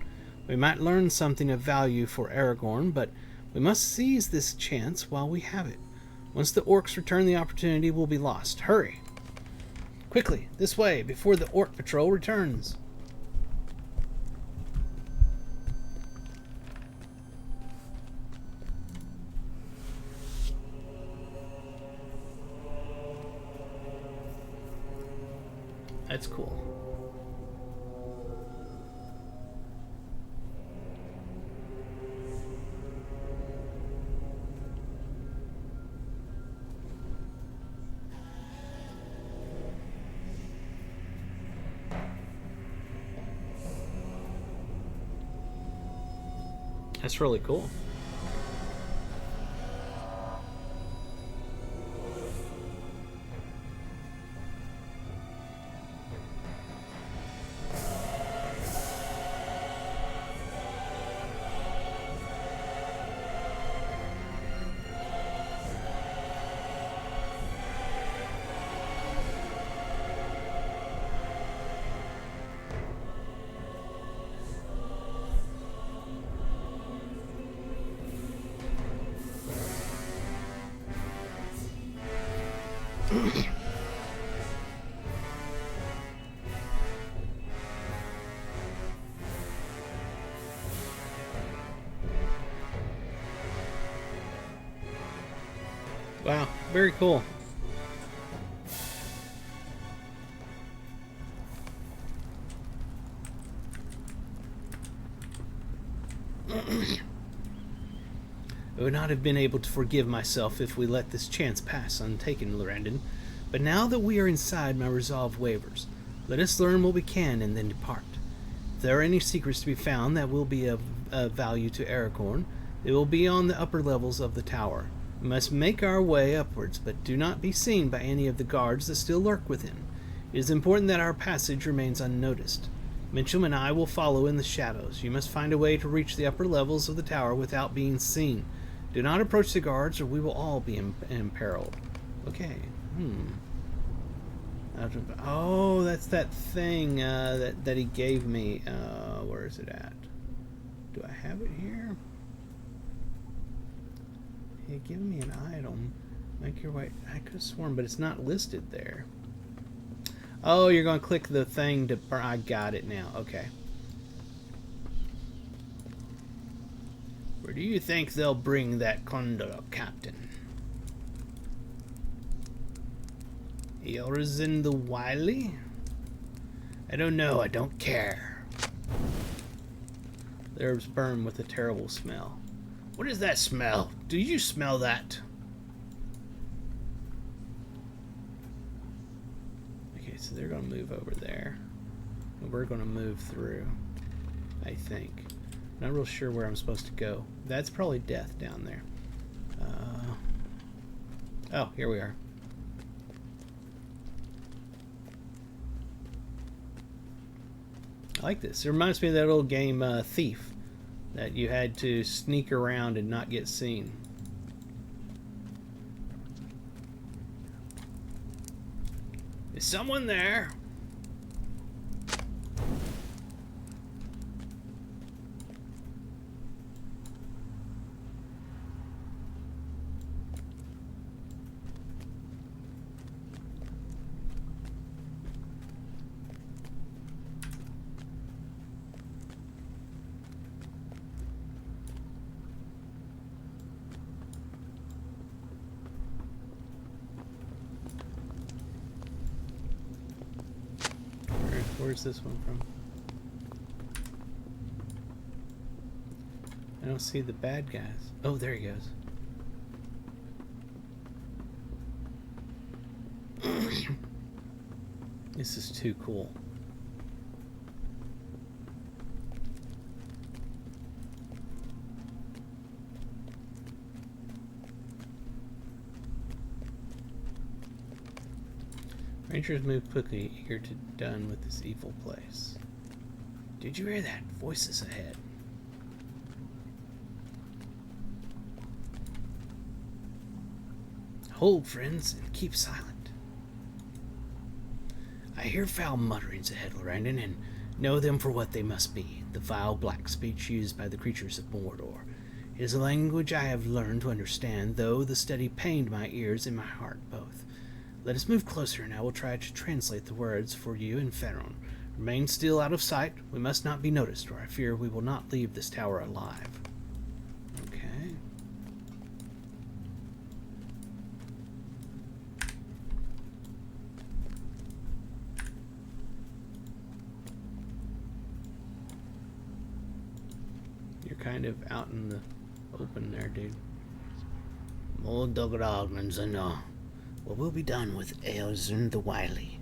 We might learn something of value for Aragorn, but we must seize this chance while we have it. Once the orcs return, the opportunity will be lost. Hurry! Quickly, this way, before the orc patrol returns. That's cool. That's really cool. Wow, very cool. I would not have been able to forgive myself if we let this chance pass untaken, Lorrandan. But now that we are inside, my resolve wavers. Let us learn what we can and then depart. If there are any secrets to be found that will be of value to Aragorn, they will be on the upper levels of the tower. We must make our way upwards, but do not be seen by any of the guards that still lurk within. It is important that our passage remains unnoticed. Mitchum and I will follow in the shadows. You must find a way to reach the upper levels of the tower without being seen. Do not approach the guards, or we will all be imperiled. Okay. Oh, that's that thing that he gave me. Where is it at? Do I have it here? He gave me an item. Make your way. I could have sworn, but it's not listed there. Oh, you're going to click the thing to... I got it now. Okay. Where do you think they'll bring that condor, Captain? Lorrandan the Wily? I don't know. I don't care. There's burn with a terrible smell. What is that smell? Do you smell that? Okay, so they're going to move over there. And we're going to move through, I think. Not real sure where I'm supposed to go. That's probably death down there. Oh, here we are. I like this. It reminds me of that old game, Thief, that you had to sneak around and not get seen. Is someone there? Where's this one from? I don't see the bad guys. Oh, there he goes. This is too cool. Rangers move quickly, eager to done with this evil place. Did you hear that? Voices ahead. Hold, friends, and keep silent. I hear foul mutterings ahead, Lorrandan, and know them for what they must be, the vile black speech used by the creatures of Mordor. It is a language I have learned to understand, though the study pained my ears and my heart both. Let us move closer, and I will try to translate the words for you and Faron. Remain still out of sight. We must not be noticed, or I fear we will not leave this tower alive. Okay. You're kind of out in the open there, dude. More Doggeragmans, I know. What will be done with Lorrandan the Wily?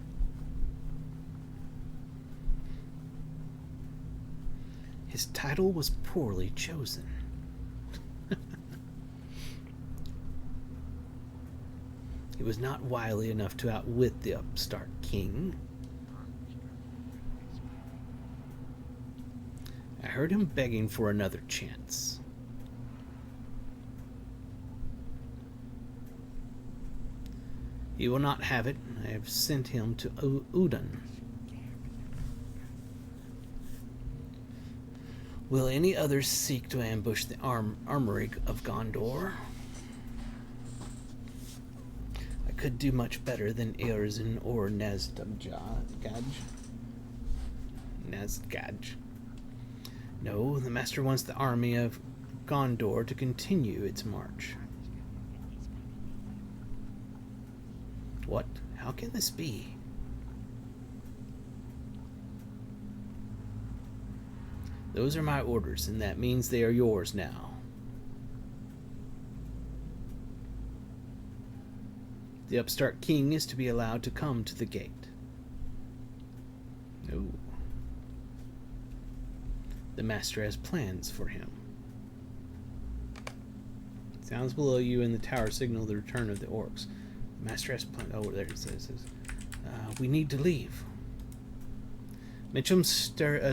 His title was poorly chosen. He was not wily enough to outwit the upstart king. I heard him begging for another chance. He will not have it. I have sent him to Udon. Will any others seek to ambush the armory of Gondor? I could do much better than Erzin or Nazgaj. No, the Master wants the army of Gondor to continue its march. What? How can this be? Those are my orders, and that means they are yours now. The upstart king is to be allowed to come to the gate. No. The Master has plans for him. Sounds below you in the tower signal the return of the orcs. The Master has plans. Oh, there it says. We need to leave. Mitchum's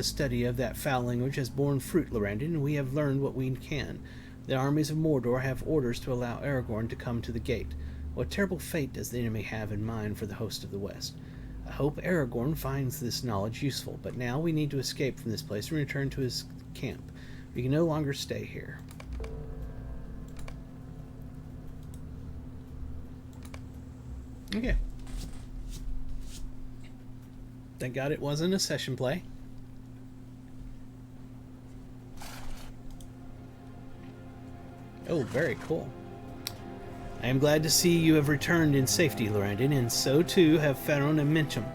study of that foul language has borne fruit, Lorrandan, and we have learned what we can. The armies of Mordor have orders to allow Aragorn to come to the gate. What terrible fate does the enemy have in mind for the host of the West? I hope Aragorn finds this knowledge useful, but now we need to escape from this place and return to his camp. We can no longer stay here. Okay. Thank God it wasn't a session play. Oh, very cool. I am glad to see you have returned in safety, Lorrandan, and so too have Faron and Mincham.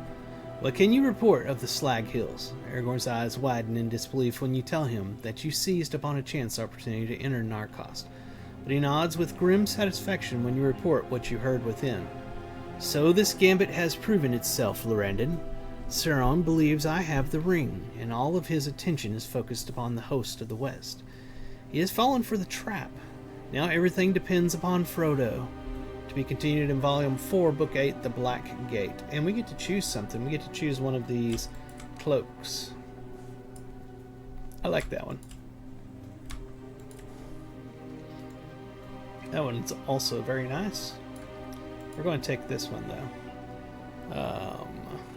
What can you report of the Slag Hills? Aragorn's eyes widen in disbelief when you tell him that you seized upon a chance opportunity to enter Narcost, but he nods with grim satisfaction when you report what you heard within. So this gambit has proven itself, Lorrandan. Sauron believes I have the ring, and all of his attention is focused upon the host of the West. He has fallen for the trap. Now everything depends upon Frodo. To be continued in Volume 4, Book 8, The Black Gate. And we get to choose something. We get to choose one of these cloaks. I like that one. That one's also very nice. We're going to take this one, though.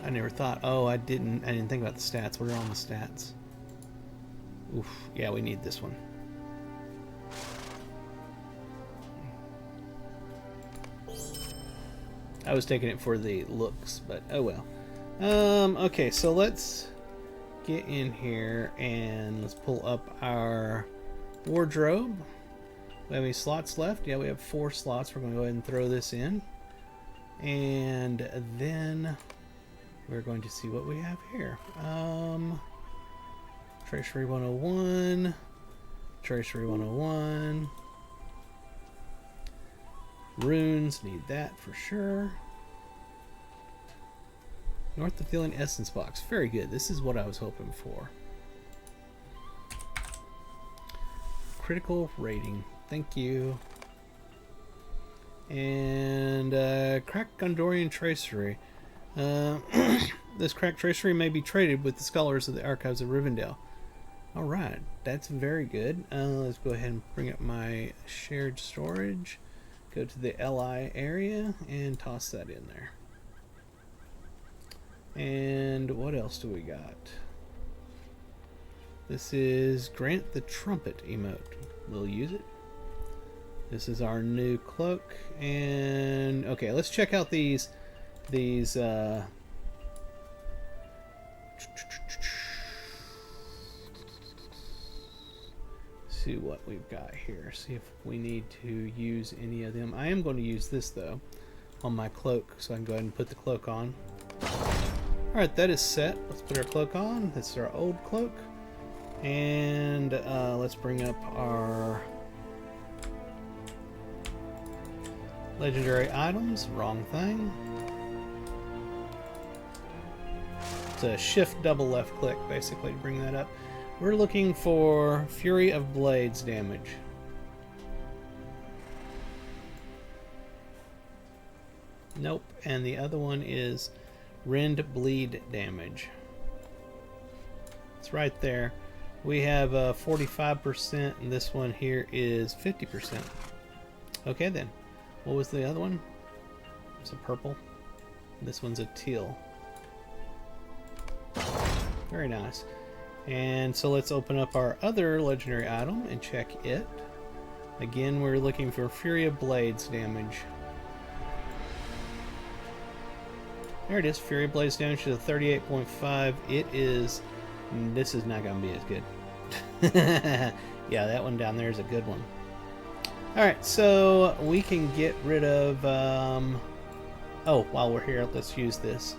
I never thought. Oh, I didn't think about the stats. What are on the stats? Oof. Yeah, we need this one. I was taking it for the looks, but oh well. Okay, so let's get in here and let's pull up our wardrobe. We have any slots left? Yeah, we have 4 slots. We're going to go ahead and throw this in. And then we're going to see what we have here. Tracery 101. Tracery 101. Runes, need that for sure. North of Feeling Essence Box. Very good. This is what I was hoping for. Critical rating. Thank you. And cracked Gondorian tracery. This cracked tracery may be traded with the scholars of the Archives of Rivendell. Alright, that's very good. Let's go ahead and bring up my shared storage. Go to the LI area and toss that in there. And what else do we got? This is Grant the Trumpet emote. We'll use it. This is our new cloak. And okay, let's check out these see what we've got here. See if we need to use any of them. I am going to use this though on my cloak, so I can go ahead and put the cloak on. Alright, that is set. Let's put our cloak on. This is our old cloak. And let's bring up our legendary items. Wrong thing. It's a shift double left click basically to bring that up. We're looking for Fury of Blades damage. Nope. And the other one is Rend Bleed damage. It's right there. We have 45%, and this one here is 50%. Okay then. What was the other one? It's a purple. This one's a teal. Very nice. And so let's open up our other legendary item and check it. Again, we're looking for Fury of Blades damage. There it is. Fury Blaze damage to 38.5. It is... This is not going to be as good. Yeah, that one down there is a good one. Alright, so we can get rid of... Oh, while we're here, let's use this.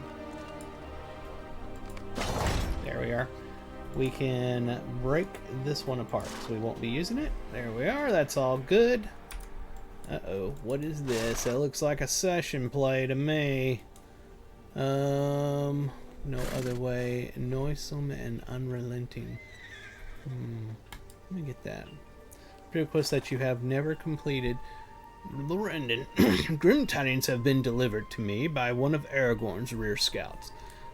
There we are. We can break this one apart, so we won't be using it. There we are. That's all good. Uh-oh. What is this? That looks like a session play to me. No other way. Noisome and unrelenting. Let me get that. Request that you have never completed. Lorrandan. Grim tidings have been delivered to me by one of Aragorn's rear scouts.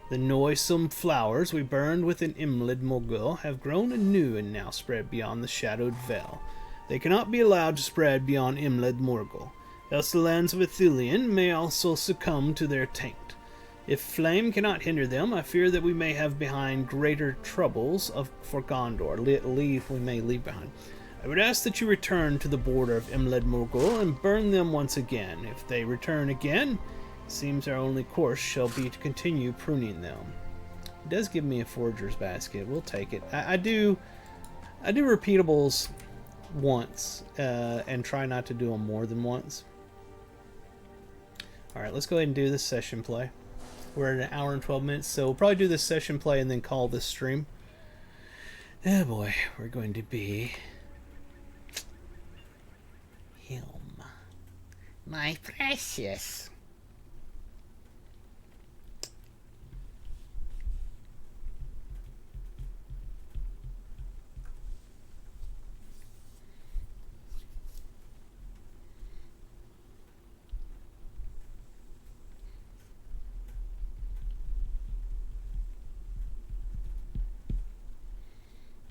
The noisome flowers we burned within Imled Morgul have grown anew and now spread beyond the shadowed vale. They cannot be allowed to spread beyond Imled Morgul, else the lands of Ithilien may also succumb to their taint. If flame cannot hinder them, I fear that we may have behind greater troubles for Gondor. We may leave behind. I would ask that you return to the border of Imled Morgul and burn them once again. If they return again, it seems our only course shall be to continue pruning them. It does give me a forger's basket. We'll take it. I do repeatables once and try not to do them more than once. Alright, let's go ahead and do this session play. We're at 1 hour and 12 minutes, so we'll probably do this session play and then call this stream. Oh boy, we're going to be... him. My precious.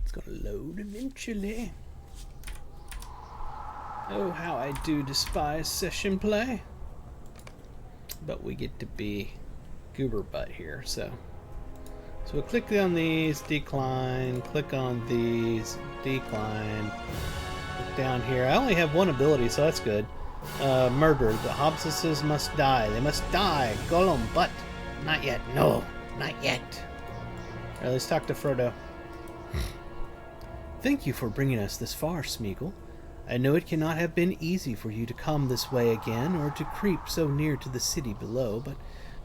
It's gonna load eventually. Oh, how I do despise session play. But we get to be goober butt here, so we'll click on these, decline, click on these, decline. Look down here. I only have one ability, so that's good. Murder. The Hobbses must die. They must die. Gollum, but not yet. No, not yet. Alright, let's talk to Frodo. Thank you for bringing us this far, Smeagol. I know it cannot have been easy for you to come this way again, or to creep so near to the city below, but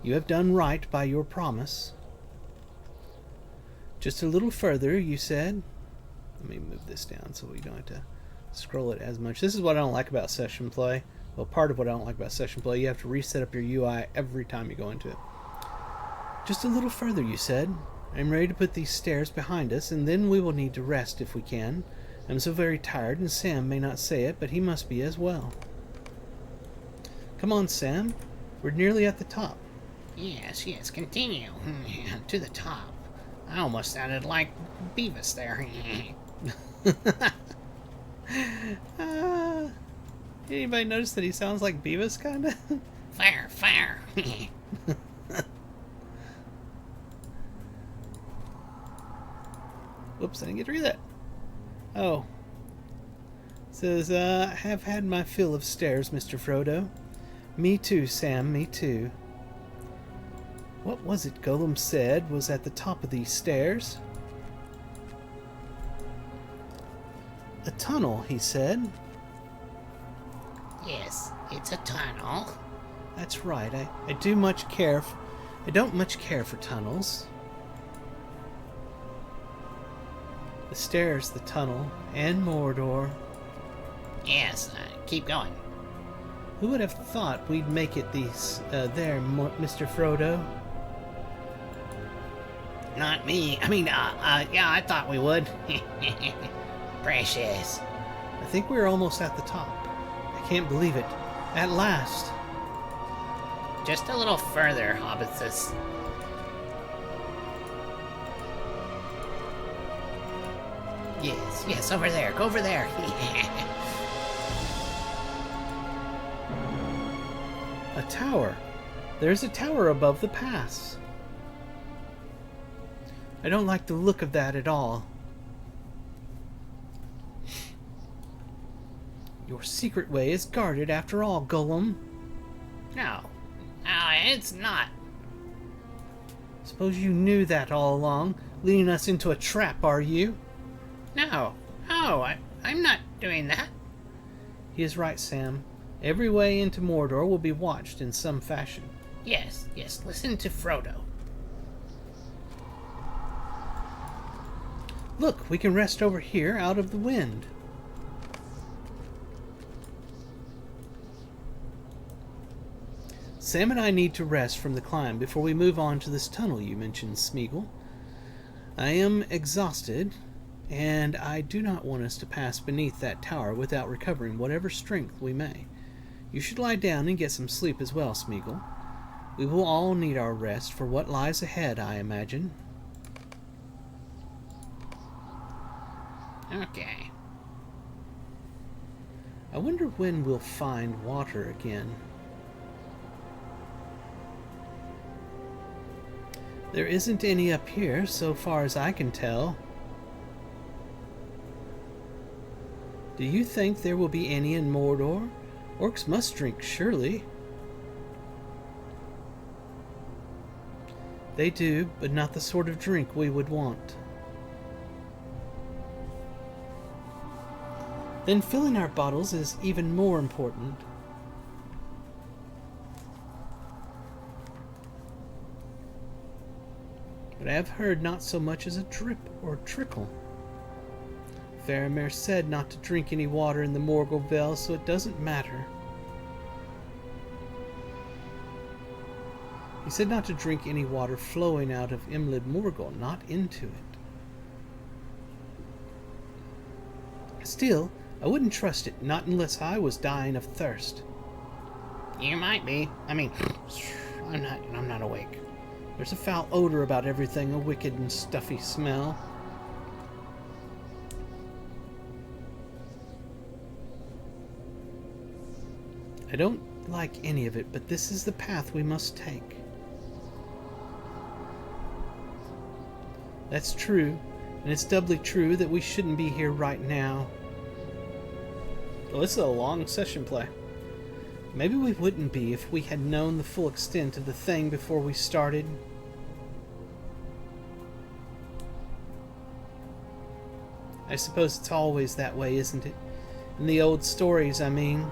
you have done right by your promise. Just a little further, you said. Let me move this down so we don't have to scroll it as much. This is what I don't like about session play. Well, part of what I don't like about session play, you have to reset up your UI every time you go into it. Just a little further, you said. I'm ready to put these stairs behind us, and then we will need to rest if we can. I'm so very tired, and Sam may not say it, but he must be as well. Come on, Sam. We're nearly at the top. Yes, continue. To the top. I almost sounded like Beavis there. Anybody notice that he sounds like Beavis, kinda? Fire. Whoops, I didn't get to read that. Oh. It says, I have had my fill of stairs, Mr. Frodo. Me too, Sam, me too. What was it Gollum said was at the top of these stairs? A tunnel, he said. Yes, it's a tunnel. That's right. I don't much care for tunnels. The stairs, the tunnel, and Mordor. Yes, keep going. Who would have thought we'd make it there, Mr. Frodo? Not me. I mean, yeah, I thought we would. Precious. I think we're almost at the top. I can't believe it. At last. Just a little further, Hobbitses. Yes, over there. Go over there. A tower. There's a tower above the pass. I don't like the look of that at all. Your secret way is guarded after all, Gollum. No, it's not. Suppose you knew that all along, leading us into a trap, are you? No, I'm not doing that. He is right, Sam. Every way into Mordor will be watched in some fashion. Yes, listen to Frodo. Look, we can rest over here out of the wind. Sam and I need to rest from the climb before we move on to this tunnel you mentioned, Smeagol. I am exhausted, and I do not want us to pass beneath that tower without recovering whatever strength we may. You should lie down and get some sleep as well, Smeagol. We will all need our rest for what lies ahead, I imagine. Okay. I wonder when we'll find water again. There isn't any up here, so far as I can tell. Do you think there will be any in Mordor? Orcs must drink, surely. They do, but not the sort of drink we would want. Then filling our bottles is even more important. But I have heard not so much as a drip or trickle. Faramir said not to drink any water in the Morgul Vale, so it doesn't matter. He said not to drink any water flowing out of Imlid Morgul, not into it. Still, I wouldn't trust it, not unless I was dying of thirst. You might be. I mean, I'm not awake. There's a foul odor about everything, a wicked and stuffy smell. I don't like any of it, but this is the path we must take. That's true, and it's doubly true that we shouldn't be here right now. Well, this is a long session play. Maybe we wouldn't be if we had known the full extent of the thing before we started. I suppose it's always that way, isn't it? In the old stories, I mean.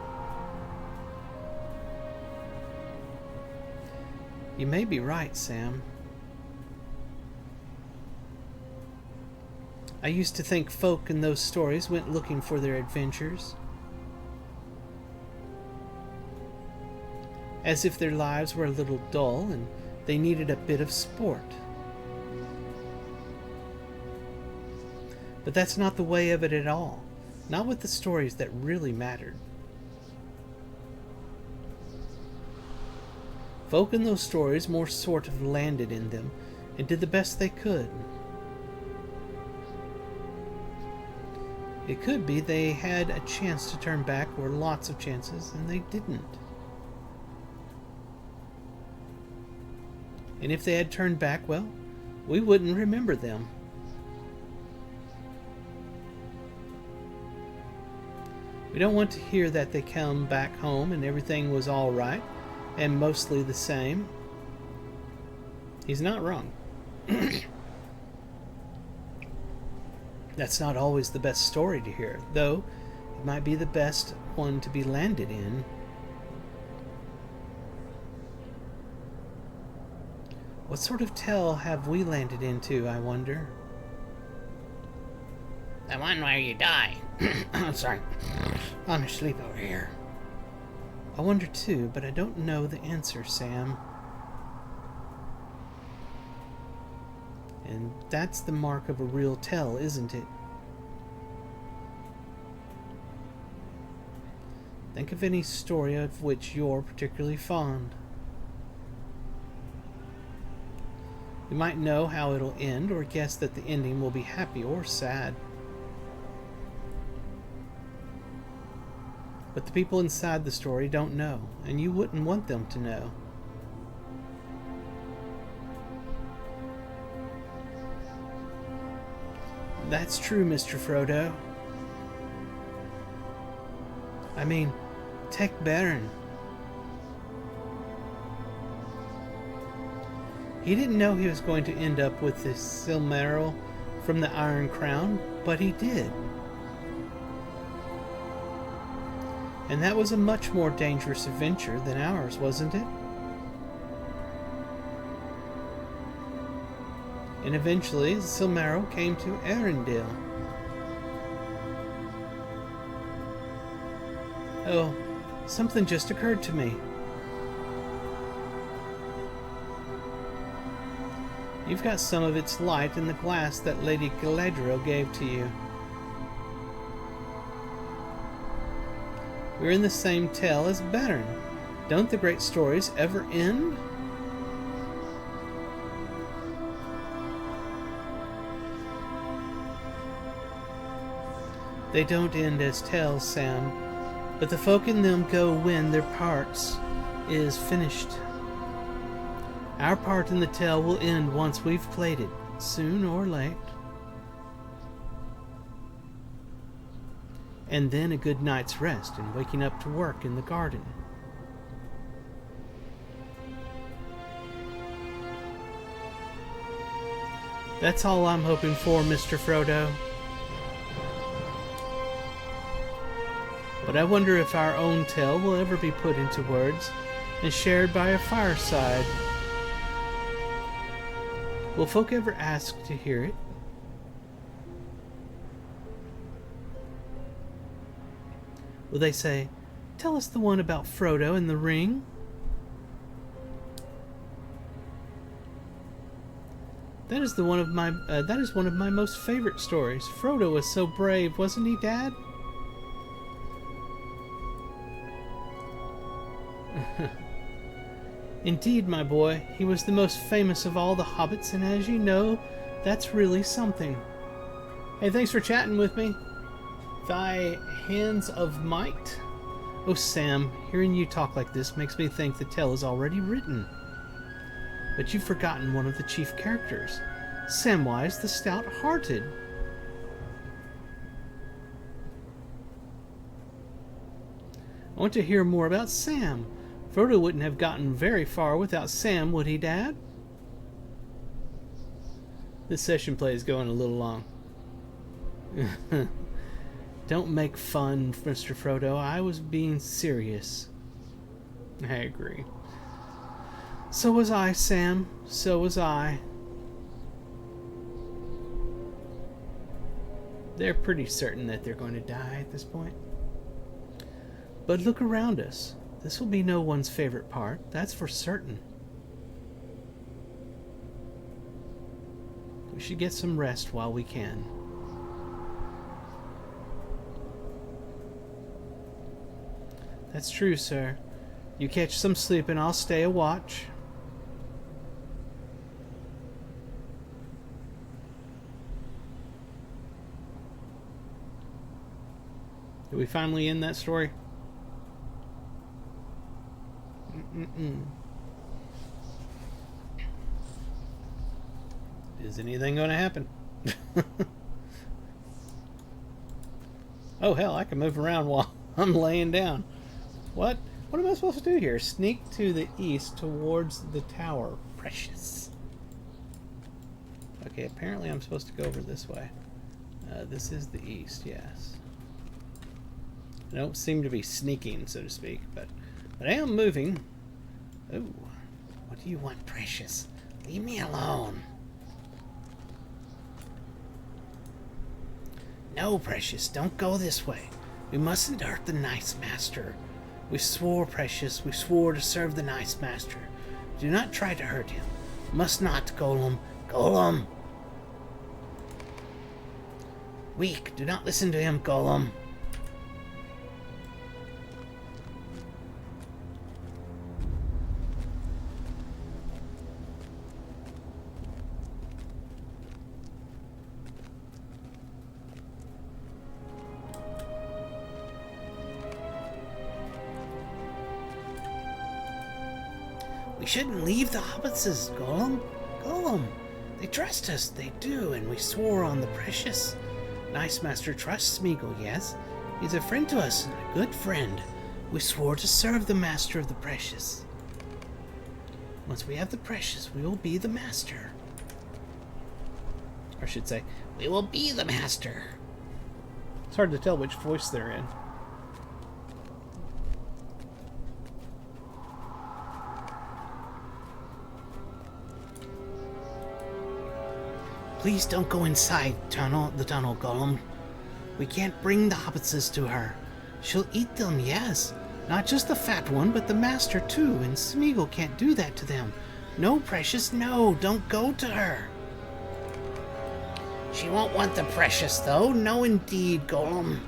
You may be right, Sam. I used to think folk in those stories went looking for their adventures, as if their lives were a little dull and they needed a bit of sport. But that's not the way of it at all. Not with the stories that really mattered. Folk in those stories more sort of landed in them and did the best they could. It could be they had a chance to turn back, or lots of chances, and they didn't. And if they had turned back, well, we wouldn't remember them. We don't want to hear that they come back home and everything was all right and mostly the same. He's not wrong. That's not always the best story to hear, though it might be the best one to be landed in. What sort of tale have we landed into, I wonder? The one where you die. Sorry. I'm asleep over here. I wonder too, but I don't know the answer, Sam. And that's the mark of a real tale, isn't it? Think of any story of which you're particularly fond. You might know how it'll end, or guess that the ending will be happy or sad. But the people inside the story don't know, and you wouldn't want them to know. That's true, Mr. Frodo. I mean, take Beren. He didn't know he was going to end up with this Silmaril from the Iron Crown, but he did. And that was a much more dangerous adventure than ours, wasn't it? And eventually, the Silmaril came to Arendelle. Oh, something just occurred to me. You've got some of its light in the glass that Lady Galadriel gave to you. We're in the same tale as Beren. Don't the great stories ever end? They don't end as tales, Sam, but the folk in them go when their parts is finished. Our part in the tale will end once we've played it, soon or late. And then a good night's rest and waking up to work in the garden. That's all I'm hoping for, Mr. Frodo. But I wonder if our own tale will ever be put into words and shared by a fireside. Will folk ever ask to hear it? Will they say, "Tell us the one about Frodo and the ring"? That is one of my most favorite stories. Frodo was so brave, wasn't he, Dad? Indeed, my boy, he was the most famous of all the hobbits, and as you know, that's really something. Hey, thanks for chatting with me. Thy hands of might. Oh, Sam, hearing you talk like this makes me think the tale is already written. But you've forgotten one of the chief characters, Samwise the Stout-Hearted. I want to hear more about Sam. Frodo wouldn't have gotten very far without Sam, would he, Dad? This session play is going a little long. Don't make fun, Mr. Frodo. I was being serious. I agree. So was I, Sam. So was I. They're pretty certain that they're going to die at this point. But look around us. This will be no one's favorite part, that's for certain. We should get some rest while we can. That's true, sir. You catch some sleep and I'll stay a watch. Did we finally end that story? Is anything going to happen? Oh, hell, I can move around while I'm laying down. What? What am I supposed to do here? Sneak to the east towards the tower. Precious. Okay, apparently I'm supposed to go over this way. This is the east, yes. I don't seem to be sneaking, so to speak, but I am moving. Oh, what do you want, Precious? Leave me alone. No, Precious, don't go this way. We mustn't hurt the Nice Master. We swore, Precious, we swore to serve the Nice Master. Do not try to hurt him. Must not, Gollum. Gollum! Weak, do not listen to him, Gollum. We shouldn't leave the hobbitses, Gollum. Gollum, they trust us, they do, and we swore on the Precious. Nice Master trusts Smeagol, yes. He's a friend to us, and a good friend. We swore to serve the Master of the Precious. Once we have the precious, we will be the master. Or I should say, We will be the master. it's hard to tell which voice they're in. Please don't go inside the tunnel, Gollum. We can't bring the hobbitses to her. She'll eat them, yes. Not just the fat one, but the master too, and Smeagol can't do that to them. No, Precious, no, don't go to her. She won't want the Precious, though. No, indeed, Gollum.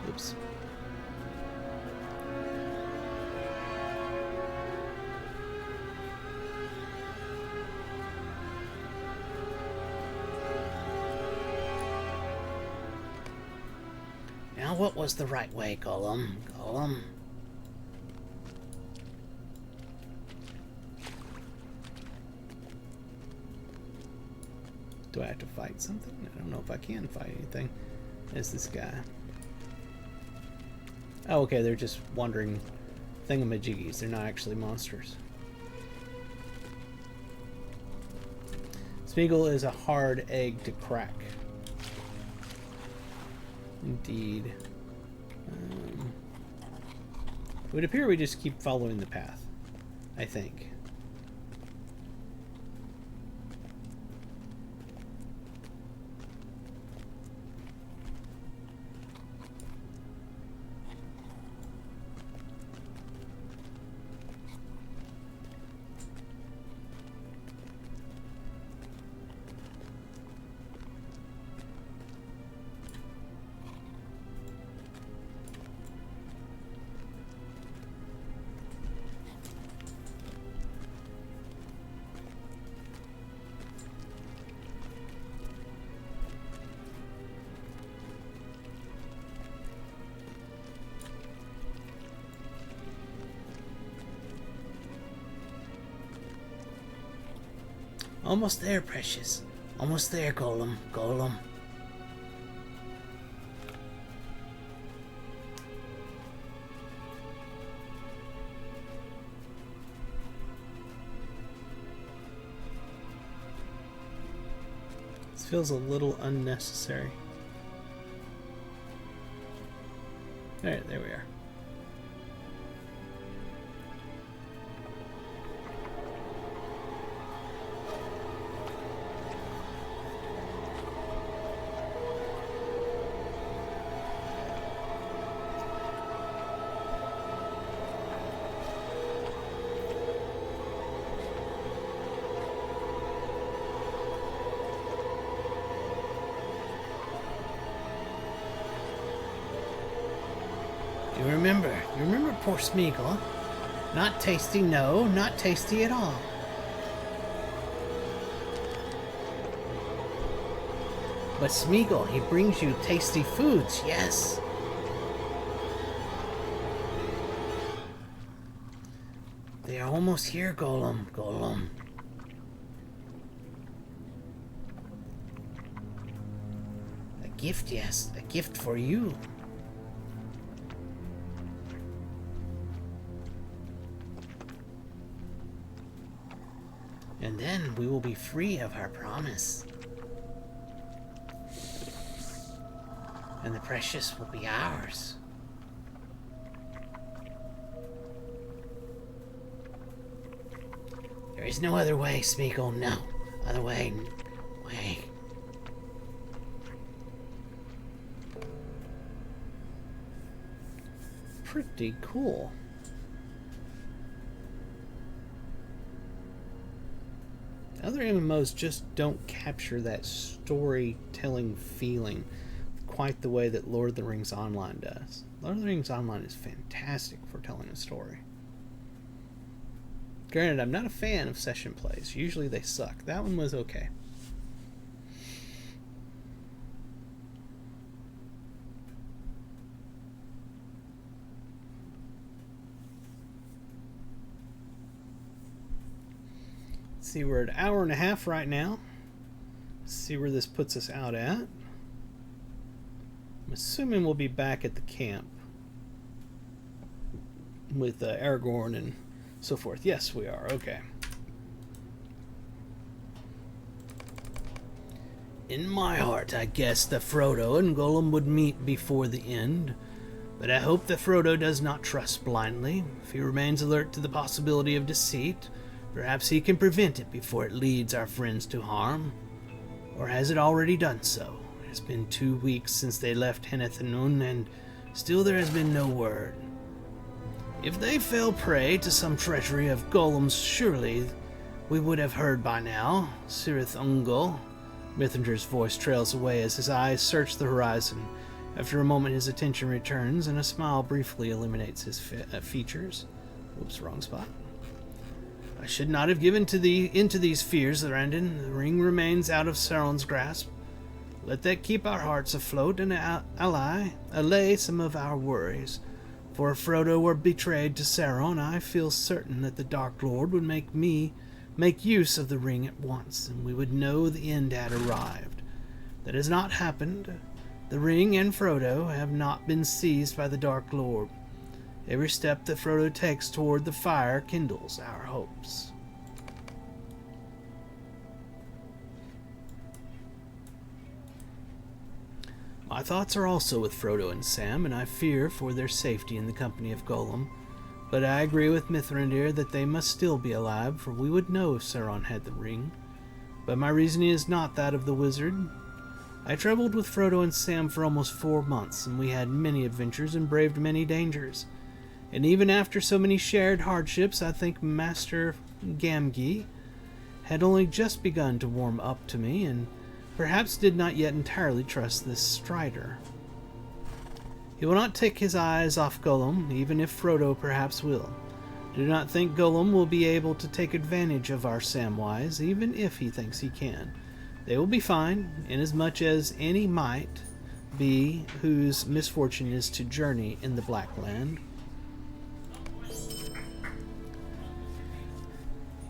Oops. Now, what was the right way, Gollum? Gollum? Do I have to fight something? I don't know if I can fight anything. As this guy. Oh, okay, they're just wandering thingamajiggies. They're not actually monsters. Smeagol is a hard egg to crack. Indeed. It would appear we just keep following the path, I think. Almost there, Precious. Almost there, Gollum. Gollum. This feels a little unnecessary. Alright, there we are. You remember poor Smeagol? Not tasty, no, not tasty at all. But Smeagol, he brings you tasty foods, yes. They are almost here, Gollum, Gollum. A gift, yes, a gift for you. And then we will be free of our promise. And the precious will be ours. There is no other way, Smeagol, no. Other way. Pretty cool. Other MMOs just don't capture that storytelling feeling quite the way that Lord of the Rings Online does. Lord of the Rings Online is fantastic for telling a story. Granted, I'm not a fan of session plays. Usually they suck. That one was okay. See, we're at an hour and a half right now. See where this puts us out at. I'm assuming we'll be back at the camp with Aragorn and so forth. Yes, we are. Okay. In my heart, I guessed that Frodo and Gollum would meet before the end, but I hope that Frodo does not trust blindly. If he remains alert to the possibility of deceit, perhaps he can prevent it before it leads our friends to harm. Or has it already done so? It has been 2 weeks since they left Henethanun, and still there has been no word. If they fell prey to some treachery of Gollum's, surely we would have heard by now. Cirith Ungol. Mithrandir's voice trails away as his eyes search the horizon. After a moment, his attention returns, and a smile briefly illuminates his features. Oops, wrong spot. I should not have given into these fears, Lorrandan. The ring remains out of Sauron's grasp. Let that keep our hearts afloat and allay some of our worries. For if Frodo were betrayed to Sauron, I feel certain that the Dark Lord would make use of the ring at once, and we would know the end had arrived. That has not happened. The ring and Frodo have not been seized by the Dark Lord. Every step that Frodo takes toward the fire kindles our hopes. My thoughts are also with Frodo and Sam, and I fear for their safety in the company of Gollum. But I agree with Mithrandir that they must still be alive, for we would know if Sauron had the ring. But my reasoning is not that of the wizard. I traveled with Frodo and Sam for almost 4 months, and we had many adventures and braved many dangers. And even after so many shared hardships, I think Master Gamgee had only just begun to warm up to me, and perhaps did not yet entirely trust this Strider. He will not take his eyes off Gollum, even if Frodo perhaps will. I do not think Gollum will be able to take advantage of our Samwise, even if he thinks he can. They will be fine, inasmuch as any might be whose misfortune is to journey in the Black Land.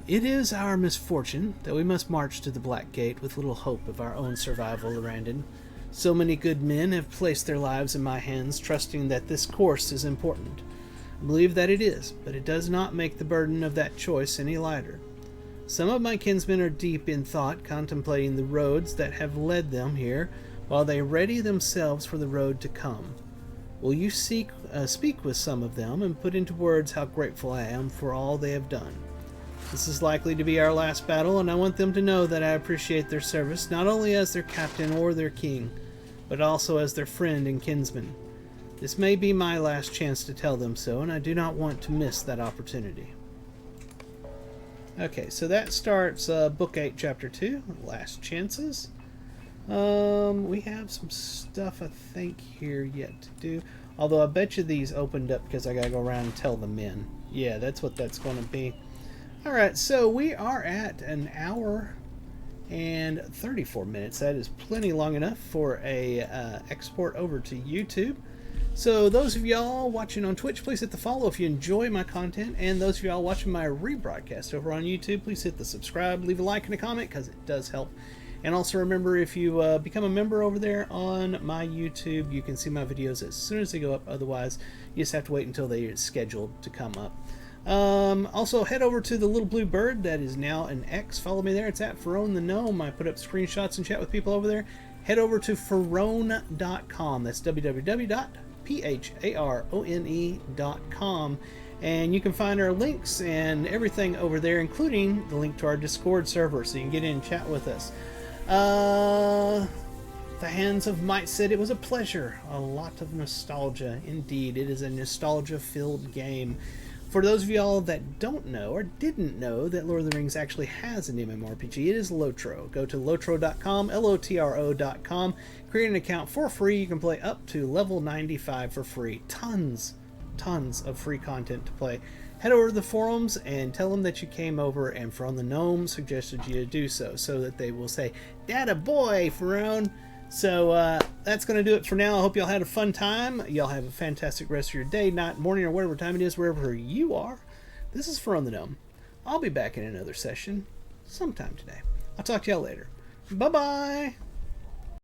It is our misfortune that we must march to the Black Gate with little hope of our own survival, Lorrandan. So many good men have placed their lives in my hands, trusting that this course is important. I believe that it is, but it does not make the burden of that choice any lighter. Some of my kinsmen are deep in thought, contemplating the roads that have led them here, while they ready themselves for the road to come. Will you speak with some of them and put into words how grateful I am for all they have done? This is likely to be our last battle, and I want them to know that I appreciate their service, not only as their captain or their king, but also as their friend and kinsman. This may be my last chance to tell them so, and I do not want to miss that opportunity. Okay, so that starts Book 8, Chapter 2, Last Chances. We have some stuff, I think, here yet to do. Although I bet you these opened up because I gotta go around and tell the men. Yeah, that's what that's going to be. Alright, so we are at an hour and 34 minutes. That is plenty long enough for a export over to YouTube. So those of y'all watching on Twitch, please hit the follow if you enjoy my content. And those of y'all watching my rebroadcast over on YouTube, please hit the subscribe, leave a like and a comment because it does help. And also remember, if you become a member over there on my YouTube, you can see my videos as soon as they go up. Otherwise, you just have to wait until they are scheduled to come up. Also, head over to the little blue bird that is now an X. Follow me there. It's at Farone the Gnome. I put up screenshots and chat with people over there. Head over to Farone.com. That's www.pharone.com. And you can find our links and everything over there, including the link to our Discord server, so you can get in and chat with us. The Hands of Might said it was a pleasure. A lot of nostalgia. Indeed, it is a nostalgia-filled game. For those of y'all that don't know or didn't know that Lord of the Rings actually has an MMORPG, it is Lotro. Go to lotro.com, Lotro.com, create an account for free. You can play up to level 95 for free. Tons of free content to play. Head over to the forums and tell them that you came over and Farone the Gnome suggested you to do so that they will say, "Data boy, Farone." So that's going to do it for now. I hope y'all had a fun time. Y'all have a fantastic rest of your day, night, morning, or whatever time it is, wherever you are. This is Farone the Gnome. I'll be back in another session sometime today. I'll talk to y'all later. Bye-bye.